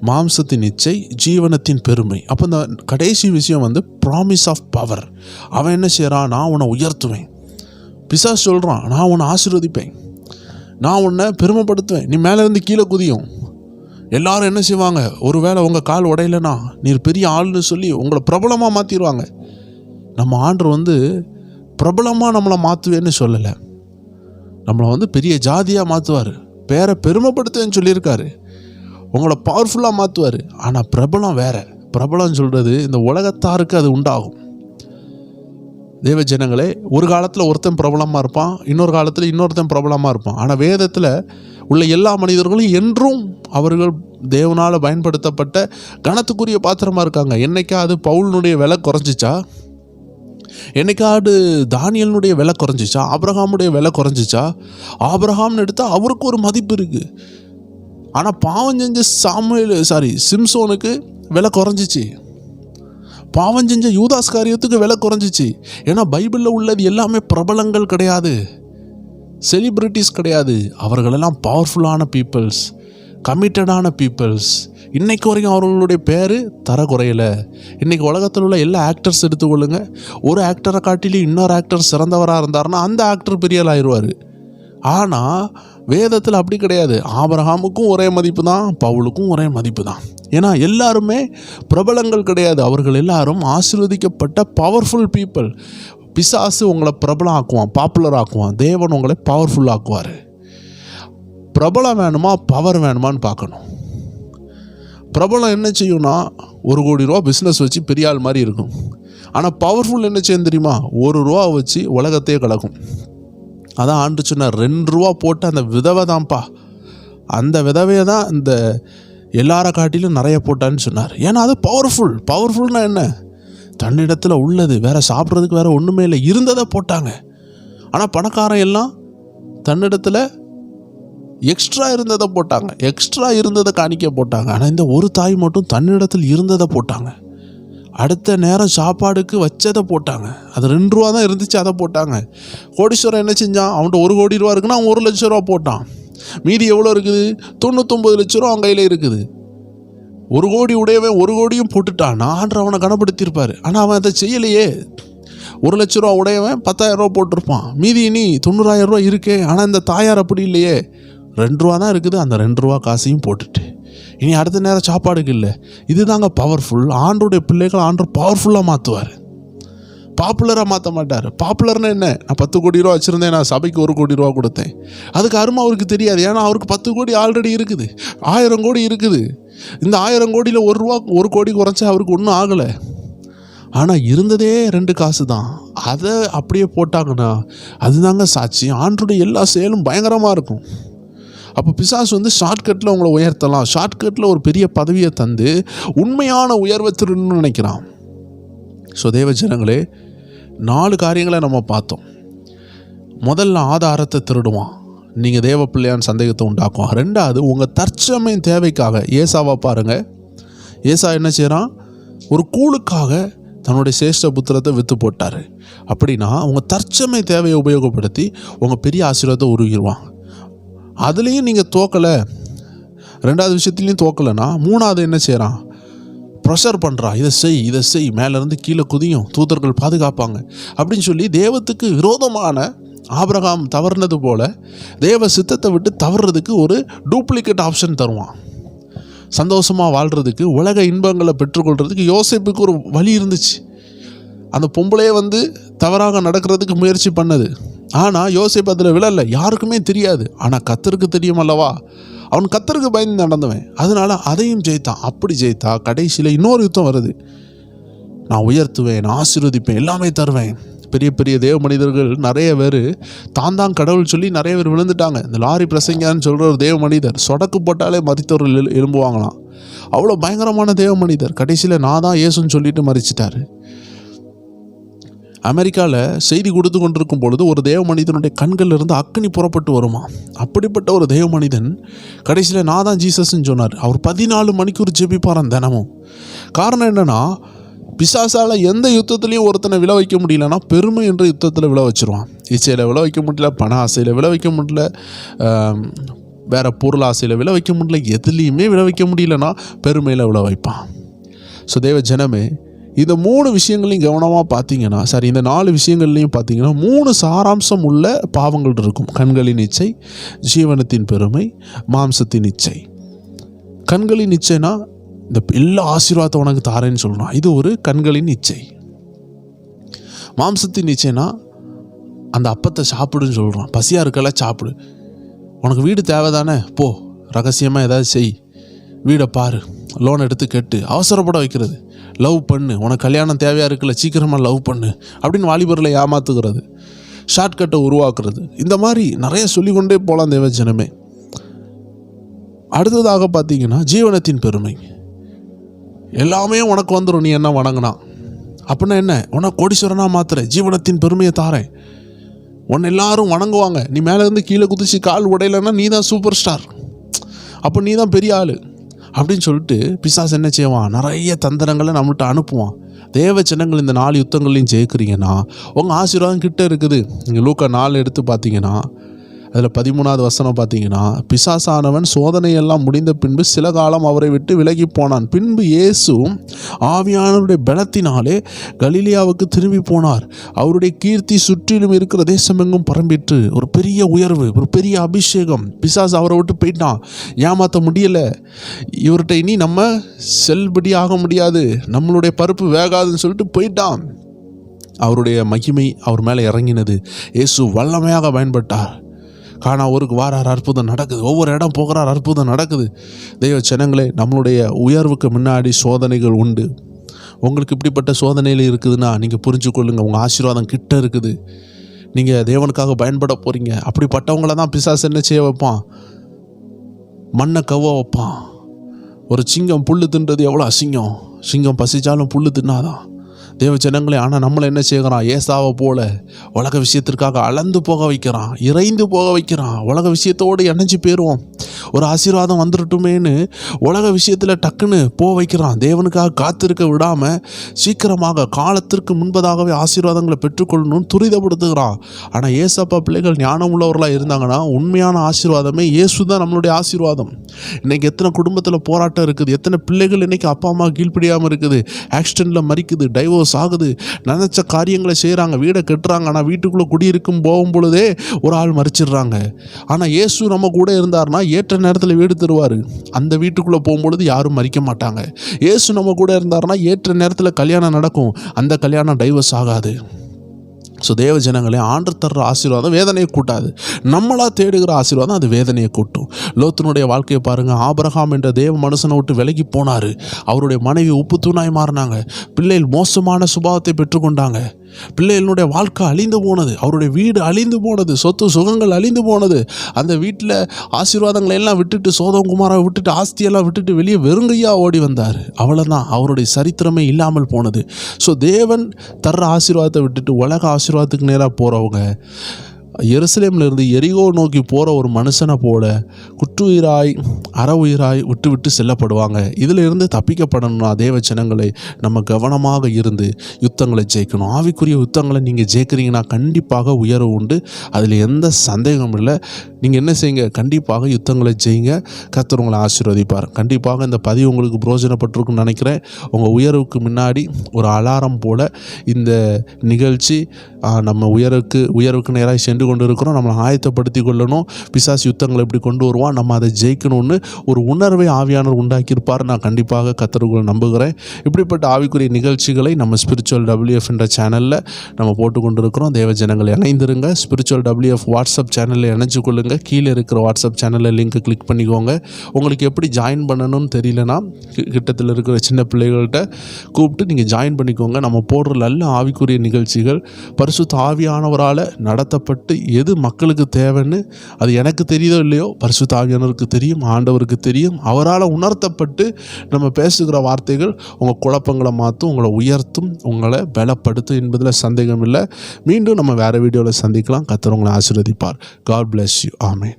மாம்சத்தின் இச்சை, ஜீவனத்தின் பெருமை. அப்போ இந்த கடைசி விஷயம் ப்ராமிஸ் ஆஃப் பவர். அவன் என்ன செய்கிறான், நான் உன்னை உயர்த்துவேன். பிசாசு சொல்கிறான், நான் உன்னை ஆசீர்வதிப்பேன், நான் உன்னை பெருமைப்படுத்துவேன், நீ மேலேருந்து கீழே குதியும். எல்லாரும் என்ன செய்வாங்க, ஒரு வேளை உங்கள் கால் உடையலைன்னா நீர் பெரிய ஆள்னு சொல்லி உங்களை பிரபலமாக மாற்றிடுவாங்க. நம்ம ஆண்டவர் பிரபலமாக நம்மளை மாற்றுவேன்னு சொல்லலை, நம்மளை பெரிய ஜாதியாக மாற்றுவார், பேரை பெருமைப்படுத்துவேன்னு சொல்லியிருக்காரு, உங்களை பவர்ஃபுல்லாக மாற்றுவார். ஆனால் பிரபலம் வேறு. பிரபலம் சொல்கிறது இந்த உலகத்தாருக்கு அது உண்டாகும். தேவ ஜனங்களே, ஒரு காலத்தில் ஒருத்தன் பிரபலமாக இருப்பான், இன்னொரு காலத்தில் இன்னொருத்தன் பிரபலமாக இருப்பான். ஆனால் வேதத்தில் உள்ள எல்லா மனிதர்களும் என்றும் அவர்கள் தேவனால் பயன்படுத்தப்பட்ட கனத்துக்குரிய பாத்திரமாக இருக்காங்க. என்னைக்காவது பவுலினுடைய விலை குறைஞ்சிச்சா? என்னைக்காவது தானியலினுடைய விலை குறைஞ்சிச்சா? ஆபிரகாமுடைய விலை குறைஞ்சிச்சா? ஆபிரகாம்னு எடுத்தால் அவருக்கு ஒரு மதிப்பு இருக்குது. ஆனால் பாவம் செஞ்ச சிம்சோனுக்கு விலை குறைஞ்சிச்சு. பாவம் செஞ்ச யூதாஸ் காரியத்துக்கு விலை குறைஞ்சிச்சு. ஏன்னா பைபிளில் உள்ளது எல்லாமே பிரபலங்கள் கிடையாது, செலிப்ரிட்டிஸ் கிடையாது. அவர்களெல்லாம் பவர்ஃபுல்லான பீப்புள்ஸ், கமிட்டடான பீப்புள்ஸ். இன்றைக்கு வரைக்கும் அவர்களுடைய பேர் தர குறையலை. இன்றைக்கி உலகத்தில் உள்ள எல்லா ஆக்டர்ஸ் எடுத்துக்கொள்ளுங்க, ஒரு ஆக்டரை காட்டிலும் இன்னொரு ஆக்டர் சிறந்தவராக இருந்தார்னா அந்த ஆக்டர் பெரிய ஆள் ஆயிடுவார். ஆனால் வேதத்தில் அப்படி கிடையாது. ஆபிரகாமுக்கும் ஒரே மதிப்பு தான், பவுலுக்கும் ஒரே மதிப்பு தான். ஏன்னா எல்லாருமே பிரபலங்கள் கிடையாது, அவர்கள் எல்லாரும் ஆசீர்வதிக்கப்பட்ட பவர்ஃபுல் பீப்புள். பிசாசு உங்களை பிரபலம் ஆக்குவான், பாப்புலர் ஆக்குவான். தேவன் உங்களை பவர்ஃபுல் ஆக்குவார். பிரபலம் வேணுமா பவர் வேணுமான்னு பார்க்கணும். பிரபலம் என்ன செய்யும்னா 1 கோடி ரூபா பிஸ்னஸ் வச்சு பெரிய ஆள் மாதிரி இருக்கும். ஆனால் பவர்ஃபுல் என்ன செய்யும் தெரியுமா? 1 ரூபா வச்சு உலகத்தையே கலக்கும். அதான் ஆண்டு சொன்னார், 2 ரூபா போட்டு அந்த விதவை தான்ப்பா, அந்த விதவையை தான் இந்த எல்லார காட்டிலும் நிறைய போட்டான்னு சொன்னார். ஏன்னா அது பவர்ஃபுல்னா என்ன? தன்னிடத்தில் உள்ளது, வேறு சாப்பிட்றதுக்கு வேறு ஒன்றுமே இல்லை, இருந்ததை போட்டாங்க. ஆனால் பணக்காரன் எல்லாம் தன்னிடத்தில் எக்ஸ்ட்ரா இருந்ததை போட்டாங்க, எக்ஸ்ட்ரா இருந்ததை காணிக்க போட்டாங்க. ஆனால் இந்த ஒரு தாய் மட்டும் தன்னிடத்தில் இருந்ததை போட்டாங்க. அடுத்த நேரம் சாப்பாடுக்கு வச்சதை போட்டாங்க. அது 2 ரூபா தான் இருந்துச்சு, அதை போட்டாங்க. கோடீஸ்வரன் என்ன செஞ்சான்? அவன்கிட்ட 1 கோடி ரூபா இருக்குன்னா அவன் 1 லட்ச ரூபா போட்டான். மீதி எவ்வளோ இருக்குது? 99 லட்ச ரூபா அவன் கையில் இருக்குது. 1 கோடி உடையவன் 1 கோடியும் போட்டுட்டான், ஆண்டவர் அவனை கனப்படுத்தியிருப்பார். ஆனால் அவன் அதை செய்யலையே. 1 லட்ச ரூபா உடையவன் 10,000 ரூபா போட்டிருப்பான், மீதி இனி 90,000 ரூபா இருக்கே. ஆனால் இந்த தாயார் அப்படி இல்லையே, 2 ரூபா தான் இருக்குது, அந்த 2 ரூபா காசையும் போட்டுட்டு இனி அடுத்த நேரம் சாப்பாடுக்கு இல்லை. இதுதாங்க பவர்ஃபுல். ஆண்டோடைய பிள்ளைகள் ஆண்டவர் பவர்ஃபுல்லாக மாற்றுவார், பாப்புலராக மாற்ற மாட்டார். பாப்புலர்னா என்ன? நான் 10 கோடி ரூபா வச்சுருந்தேன், நான் சபைக்கு 1 கோடி ரூபா கொடுத்தேன். அதுக்கு அருமை அவருக்கு தெரியாது. ஏன்னா அவருக்கு 10 கோடி ஆல்ரெடி இருக்குது, 1000 கோடி இருக்குது. இந்த 1000 கோடியில் 1 ரூபா 1 கோடி குறைச்சா அவருக்கு ஒன்றும் ஆகலை. ஆனால் இருந்ததே 2 காசு தான், அதை அப்படியே போட்டாங்கன்னா அதுதாங்க சாட்சி. ஆண்டருடைய எல்லா செயலும் பயங்கரமாக இருக்கும். அப்போ பிசாசு ஷார்ட்கட்டில் உங்களை உயர்த்தலாம், ஷார்ட்கட்டில் ஒரு பெரிய பதவியை தந்து உண்மையான உயர்வை திருடணும்னு நினைக்கிறான். ஸோ தேவ ஜனங்களே, 4 காரியங்களை நம்ம பார்த்தோம். முதல்ல ஆதாரத்தை திருடுவான், நீங்கள் தேவ பிள்ளையான்னு சந்தேகத்தை உண்டாக்குவான். 2வது உங்கள் தற்சமய தேவைக்காக. ஏசாவை பாருங்கள், ஏசா என்ன செய்கிறான்? ஒரு கூழுக்காக தன்னுடைய சேஷ்ட புத்திரத்தை விற்று போட்டார். அப்படின்னா உங்கள் தற்சமய தேவையை உபயோகப்படுத்தி உங்கள் பெரிய ஆசீர்வாதத்தை உருகிடுவான். அதுலேயும் நீங்கள் தோக்கலை, 2வது விஷயத்துலையும் தோக்கலைன்னா 3வது என்ன செய்கிறான்? ப்ரெஷர் பண்ணுறான், இதை செய், மேலேருந்து கீழே குதியும், தூதர்கள் பாதுகாப்பாங்க அப்படின்னு சொல்லி தேவத்துக்கு விரோதமான ஆபிரகாம் தவறுனது போல் தேவ சித்தத்தை விட்டு தவறுறதுக்கு ஒரு டூப்ளிகேட் ஆப்ஷன் தருவான். சந்தோஷமாக வாழ்கிறதுக்கு, உலக இன்பங்களை பெற்றுக்கொள்கிறதுக்கு யோசேப்புக்கு ஒரு வழி இருந்துச்சு. அந்த பொம்பளையே தவறாக நடக்கிறதுக்கு முயற்சி பண்ணது. ஆனால் யோசேப்பு அதில் விழலை, யாருக்குமே தெரியாது. ஆனால் கர்த்தருக்கு தெரியும் அல்லவா? அவன் கர்த்தருக்கு பயந்து நடந்தவன், அதனால் அதையும் ஜெயித்தான். அப்படி ஜெயித்தா கடைசியில் இன்னொரு யுத்தம் வருது. நான் உயர்த்துவேன், நான் ஆசீர்வதிப்பேன், எல்லாமே தருவேன். பெரிய பெரிய தேவ மனிதர்கள் நிறைய பேர் தான் கடவுள் சொல்லி நிறைய பேர் விழுந்துட்டாங்க. இந்த லாரி பிரசங்கியான்னு சொல்கிற ஒரு தேவ மனிதர் சொடக்கு போட்டாலே மரித்தவர்கள் எழும்புவாங்களாம். அவ்வளோ பயங்கரமான தேவ மனிதர். கடைசியில் நான் தான் இயேசுன்னு சொல்லிட்டு மரிச்சிட்டாரு. அமெரிக்காவில் செய்தி கொடுத்து கொண்டிருக்கும் பொழுது ஒரு தேவ மனிதனுடைய கண்களிலிருந்து அக்கினி புறப்பட்டு வருமா. அப்படிப்பட்ட ஒரு தேவ மனிதன் கடைசியில் நான் தான் ஜீசஸ்ன்னு சொன்னார். அவர் 14 மணிக்கூர் ஜெபிப்பாரான் தினமும். காரணம் என்னென்னா, பிசாசால் எந்த யுத்தத்துலேயும் ஒருத்தனை விழ வைக்க முடியலன்னா பெருமை என்ற யுத்தத்தில் விழ வச்சுருவான். இச்சையில் விழ வைக்க முடியல, பண ஆசையில் விழ வைக்க முடியல, வேறு பொருள் ஆசையில் விழ வைக்க முடியல, எதுலேயுமே விழ வைக்க முடியலன்னா பெருமையில் விழ வைப்பான். ஸோ தேவ ஜனமே, இந்த 3 விஷயங்களையும் கவனமாக பார்த்தீங்கன்னா, இந்த 4 விஷயங்கள்லையும் பார்த்தீங்கன்னா 3 சாராம்சம் உள்ள பாவங்கள் இருக்கும். கண்களின் இச்சை, ஜீவனத்தின் பெருமை, மாம்சத்தின் இச்சை. கண்களின் இச்சைனா இந்த எல்லா ஆசீர்வாதத்தை உனக்கு தாரேன்னு சொல்கிறான், இது ஒரு கண்களின் இச்சை. மாம்சத்தின் இச்சைனா அந்த அப்பத்தை சாப்பிடுன்னு சொல்கிறான், பசியாக இருக்கல சாப்பிடு, உனக்கு வீடு தேவை தானே, போ ரகசியமாக ஏதாவது செய், வீடை பாரு, லோன் எடுத்து கட்டு, அவசரப்பட வைக்கிறது, லவ் பண்ணு, உனக்கு கல்யாணம் தேவையாக இருக்குல்ல சீக்கிரமாக லவ் பண்ணு அப்படின்னு வாலிபர்களை ஏமாத்துகிறது, ஷார்ட்கட்டை உருவாக்குறது. இந்த மாதிரி நிறைய சொல்லிக்கொண்டே போகலாம் தேவ ஜனமே. அடுத்ததாக பார்த்தீங்கன்னா ஜீவனத்தின் பெருமை. எல்லாமே உனக்கு வந்துடும் நீ என்ன வணங்கினா. அப்படின்னா என்ன? உனக்கு கோடீஸ்வரனாக மாத்துறேன், ஜீவனத்தின் பெருமையை தாரேன், உன்னை எல்லாரும் வணங்குவாங்க, நீ மேலேருந்து கீழே குதிச்சு கால் உடையலைன்னா நீ தான் சூப்பர் ஸ்டார், அப்போ நீ தான் பெரிய ஆள் அப்படின்னு சொல்லிட்டு பிசாசு என்ன செய்வான்? நிறைய தந்திரங்களை நம்மள்கிட்ட அனுப்புவான். தேவ ஜனங்கள் இந்த 4 யுத்தங்களையும் ஜெயிக்கிறீங்கன்னா உங்கள் ஆசீர்வாதம் கிட்டே இருக்குது. நீங்கள் லூக்கா 4 எடுத்து பார்த்தீங்கன்னா அதில் 13வது வசனம் பார்த்தீங்கன்னா, பிசாசானவன் சோதனையெல்லாம் முடிந்த பின்பு சில காலம் அவரை விட்டு விலகி போனான். பின்பு இயேசு ஆவியானவருடைய பலத்தினாலே கலிலியாவுக்கு திரும்பி போனார். அவருடைய கீர்த்தி சுற்றிலும் இருக்கிற தேசமெங்கும் பரம்பிற்று. ஒரு பெரிய உயர்வு, ஒரு பெரிய அபிஷேகம். பிசாசு அவரை விட்டு போயிட்டான். ஏமாற்ற முடியலை. இவர்கிட்ட இனி நம்ம செல்படி ஆக முடியாது, நம்மளுடைய பருப்பு வேகாதுன்னு சொல்லிட்டு போயிட்டான். அவருடைய மகிமை அவர் மேலே இறங்கினது. இயேசு வல்லமையாக பயன்பட்டார். காணா ஊருக்கு வாரார், அற்புதம் நடக்குது. ஒவ்வொரு இடம் போகிறார், அற்புதம் நடக்குது. தெய்வ ஜனங்களே, நம்மளுடைய உயர்வுக்கு முன்னாடி சோதனைகள் உண்டு. உங்களுக்கு இப்படிப்பட்ட சோதனையில் இருக்குதுன்னா நீங்கள் புரிஞ்சு கொள்ளுங்கள், உங்கள் ஆசீர்வாதம் கிட்ட இருக்குது. நீங்கள் தேவனுக்காக பயன்பட போகிறீங்க. அப்படிப்பட்டவங்கள தான் பிசாசு என்ன செய்ய வைப்பான்? மண்ணை கவ்வ வைப்பான். ஒரு சிங்கம் புல் தின்றது எவ்வளோ அசிங்கம். சிங்கம் பசிச்சாலும் புல் தின்னாதான். தேவ ஜனங்களே, ஆனால் நம்மளை என்ன செய்கிறான்? ஏசாவை போல உலக விஷயத்திற்காக அளந்து போக வைக்கிறான், இறைந்து போக வைக்கிறான். உலக விஷயத்தோடு இணைஞ்சு போயிடுவோம், ஒரு ஆசீர்வாதம் வந்துடட்டுமேன்னு உலக விஷயத்தில் டக்குன்னு போக வைக்கிறான். தேவனுக்காக காத்திருக்க விடாமல் சீக்கிரமாக காலத்திற்கு முன்பதாகவே ஆசீர்வாதங்களை பெற்றுக்கொள்ளணும்னு துரிதப்படுத்துகிறான். ஆனால் ஏசப்பா பிள்ளைகள் ஞானம் உள்ளவர்களாக இருந்தாங்கன்னா உண்மையான ஆசீர்வாதமே இயேசு தான் நம்மளுடைய ஆசீர்வாதம். இன்றைக்கி எத்தனை குடும்பத்தில் போராட்டம் இருக்குது, எத்தனை பிள்ளைகள் இன்றைக்கி அப்பா அம்மா கீழ்ப்படியாமல் இருக்குது, ஆக்சிடெண்ட்டில் மறிக்குது, டைவோர்ஸ் ஆகுது, நினச்ச காரியங்களை செய்கிறாங்க, வீடை கட்டுறாங்க. ஆனால் வீட்டுக்குள்ளே குடியிருக்கும் போகும் பொழுதே ஒரு ஆள் மறிச்சிடுறாங்க. ஆனால் இயேசு நம்ம கூட இருந்தார்னா ஏற்ற நேரத்தில் வீடு தருவார். அந்த வீட்டுக்குள்ளே போகும்பொழுது யாரும் மறிக்க மாட்டாங்க. இயேசு நம்ம கூட இருந்தார்னா ஏற்ற நேரத்தில் கல்யாணம் நடக்கும், அந்த கல்யாணம் டைவர்ஸ் ஆகாது. ஸோ தேவ ஜனங்களே, ஆண்டவர் தர்ற ஆசீர்வாதம் வேதனையை கூட்டாது. நம்மளாக தேடுகிற ஆசீர்வாதம் அது வேதனையை கூட்டும். லோத்தினுடைய வாழ்க்கையை பாருங்கள். ஆபிரகாம் என்ற தேவ மனுஷனை விட்டு விலகி போனார். அவருடைய மனைவி உப்பு தூணாய் மாறினாங்க. பிள்ளைகள் மோசமான சுபாவத்தை பெற்றுக்கொண்டாங்க. பிள்ளைகளுடைய வாழ்க்கை அழிந்து போனது, அவருடைய வீடு அழிந்து போனது, சொத்து சுகங்கள் அழிந்து போனது. அந்த வீட்டில் ஆசீர்வாதங்களை எல்லாம் விட்டுட்டு, சோதம் குமாரை விட்டுட்டு, ஆஸ்தியெல்லாம் விட்டுட்டு வெளியே வெறுங்கையாக ஓடி வந்தார். அவ்வளோதான், அவருடைய சரித்திரமே இல்லாமல் போனது. ஸோ தேவன் தர்ற ஆசீர்வாதத்தை விட்டுட்டு உலக ஆசீர்வாதத்துக்கு நேராக போகிறவங்க எருசலேமில் இருந்து எரிகோ நோக்கி போகிற ஒரு மனுஷனை போல குற்றுயிராய் அற உயிராய் விட்டு விட்டு செல்லப்படுவாங்க. இதில் இருந்து தப்பிக்கப்படணும்னா தேவ ஜனங்களை நம்ம கவனமாக இருந்து யுத்தங்களை ஜெயிக்கணும். ஆவிக்குரிய யுத்தங்களை நீங்கள் ஜெயிக்கிறீங்கன்னா கண்டிப்பாக உயர்வு உண்டு, அதில் எந்த சந்தேகமும் இல்லை. நீங்கள் என்ன செய்யுங்க? கண்டிப்பாக யுத்தங்களை ஜெயிங்க. கர்த்தர் உங்களை ஆசீர்வதிப்பார். கண்டிப்பாக இந்த பதிவு உங்களுக்கு பிரயோஜனப்பட்டிருக்குன்னு நினைக்கிறேன். உங்கள் உயர்வுக்கு முன்னாடி ஒரு அலாரம் போல் இந்த நிகழ்ச்சி நம்ம உயர்வுக்கு நேராக சென்று கொண்டு இருக்கிறோம். நம்மளை ஆயத்தப்படுத்தி கொள்ளணும். பிசாசு யுத்தங்களை எப்படி கொண்டு வருவான், நம்ம அதை ஜெயிக்கணும்னு ஒரு உணர்வை ஆவியானவர் உண்டாக்கியிருப்பார். நான் கண்டிப்பாக கர்த்தருக்குள்ள நம்புகிறேன். இப்படிப்பட்ட ஆவிக்குரிய நிகழ்ச்சிகளை நம்ம ஸ்பிரிச்சுவல் WF என்ற சேனலில் நம்ம போட்டு கொண்டு இருக்கிறோம். தேவ ஜனங்களை இணைந்திருங்க. ஸ்பிரிச்சுவல் WF வாட்ஸ்அப் சேனலில் இணைஞ்சு கொள்ளுங்கள். கீழே இருக்கிற வாட்ஸ்அப் சேனலில் லிங்க் கிளிக் பண்ணிக்கோங்க. உங்களுக்கு எப்படி ஜாயின் பண்ணணும்னு தெரியலனா கிட்டத்தில் இருக்கிற சின்ன பிள்ளைகள்கிட்ட கூப்பிட்டு நீங்கள் ஜாயின் பண்ணிக்கோங்க. நம்ம போடுற நல்ல ஆவிக்குரிய நிகழ்ச்சிகள் பரிசுத்த ஆவியானவரால் நடத்தப்பட்டு எது மக்களுக்கு தேவைன்னு அது எனக்கு தெரியுதோ இல்லையோ பரிசுத்த ஆவியானவருக்கு தெரியும், ஆண்டவருக்கு தெரியும். அவரால் உணர்த்தப்பட்டு நம்ம பேசுகிற வார்த்தைகள் உங்கள் குழப்பங்களை மாற்றும், உங்களை உயர்த்தும், உங்களை பலப்படுத்தும் என்பதில் சந்தேகம் இல்லை. மீண்டும் நம்ம வேறு வீடியோவில் சந்திக்கலாம். கர்த்தர் உங்களை ஆசீர்வதிப்பார். God bless you. ஆமென்.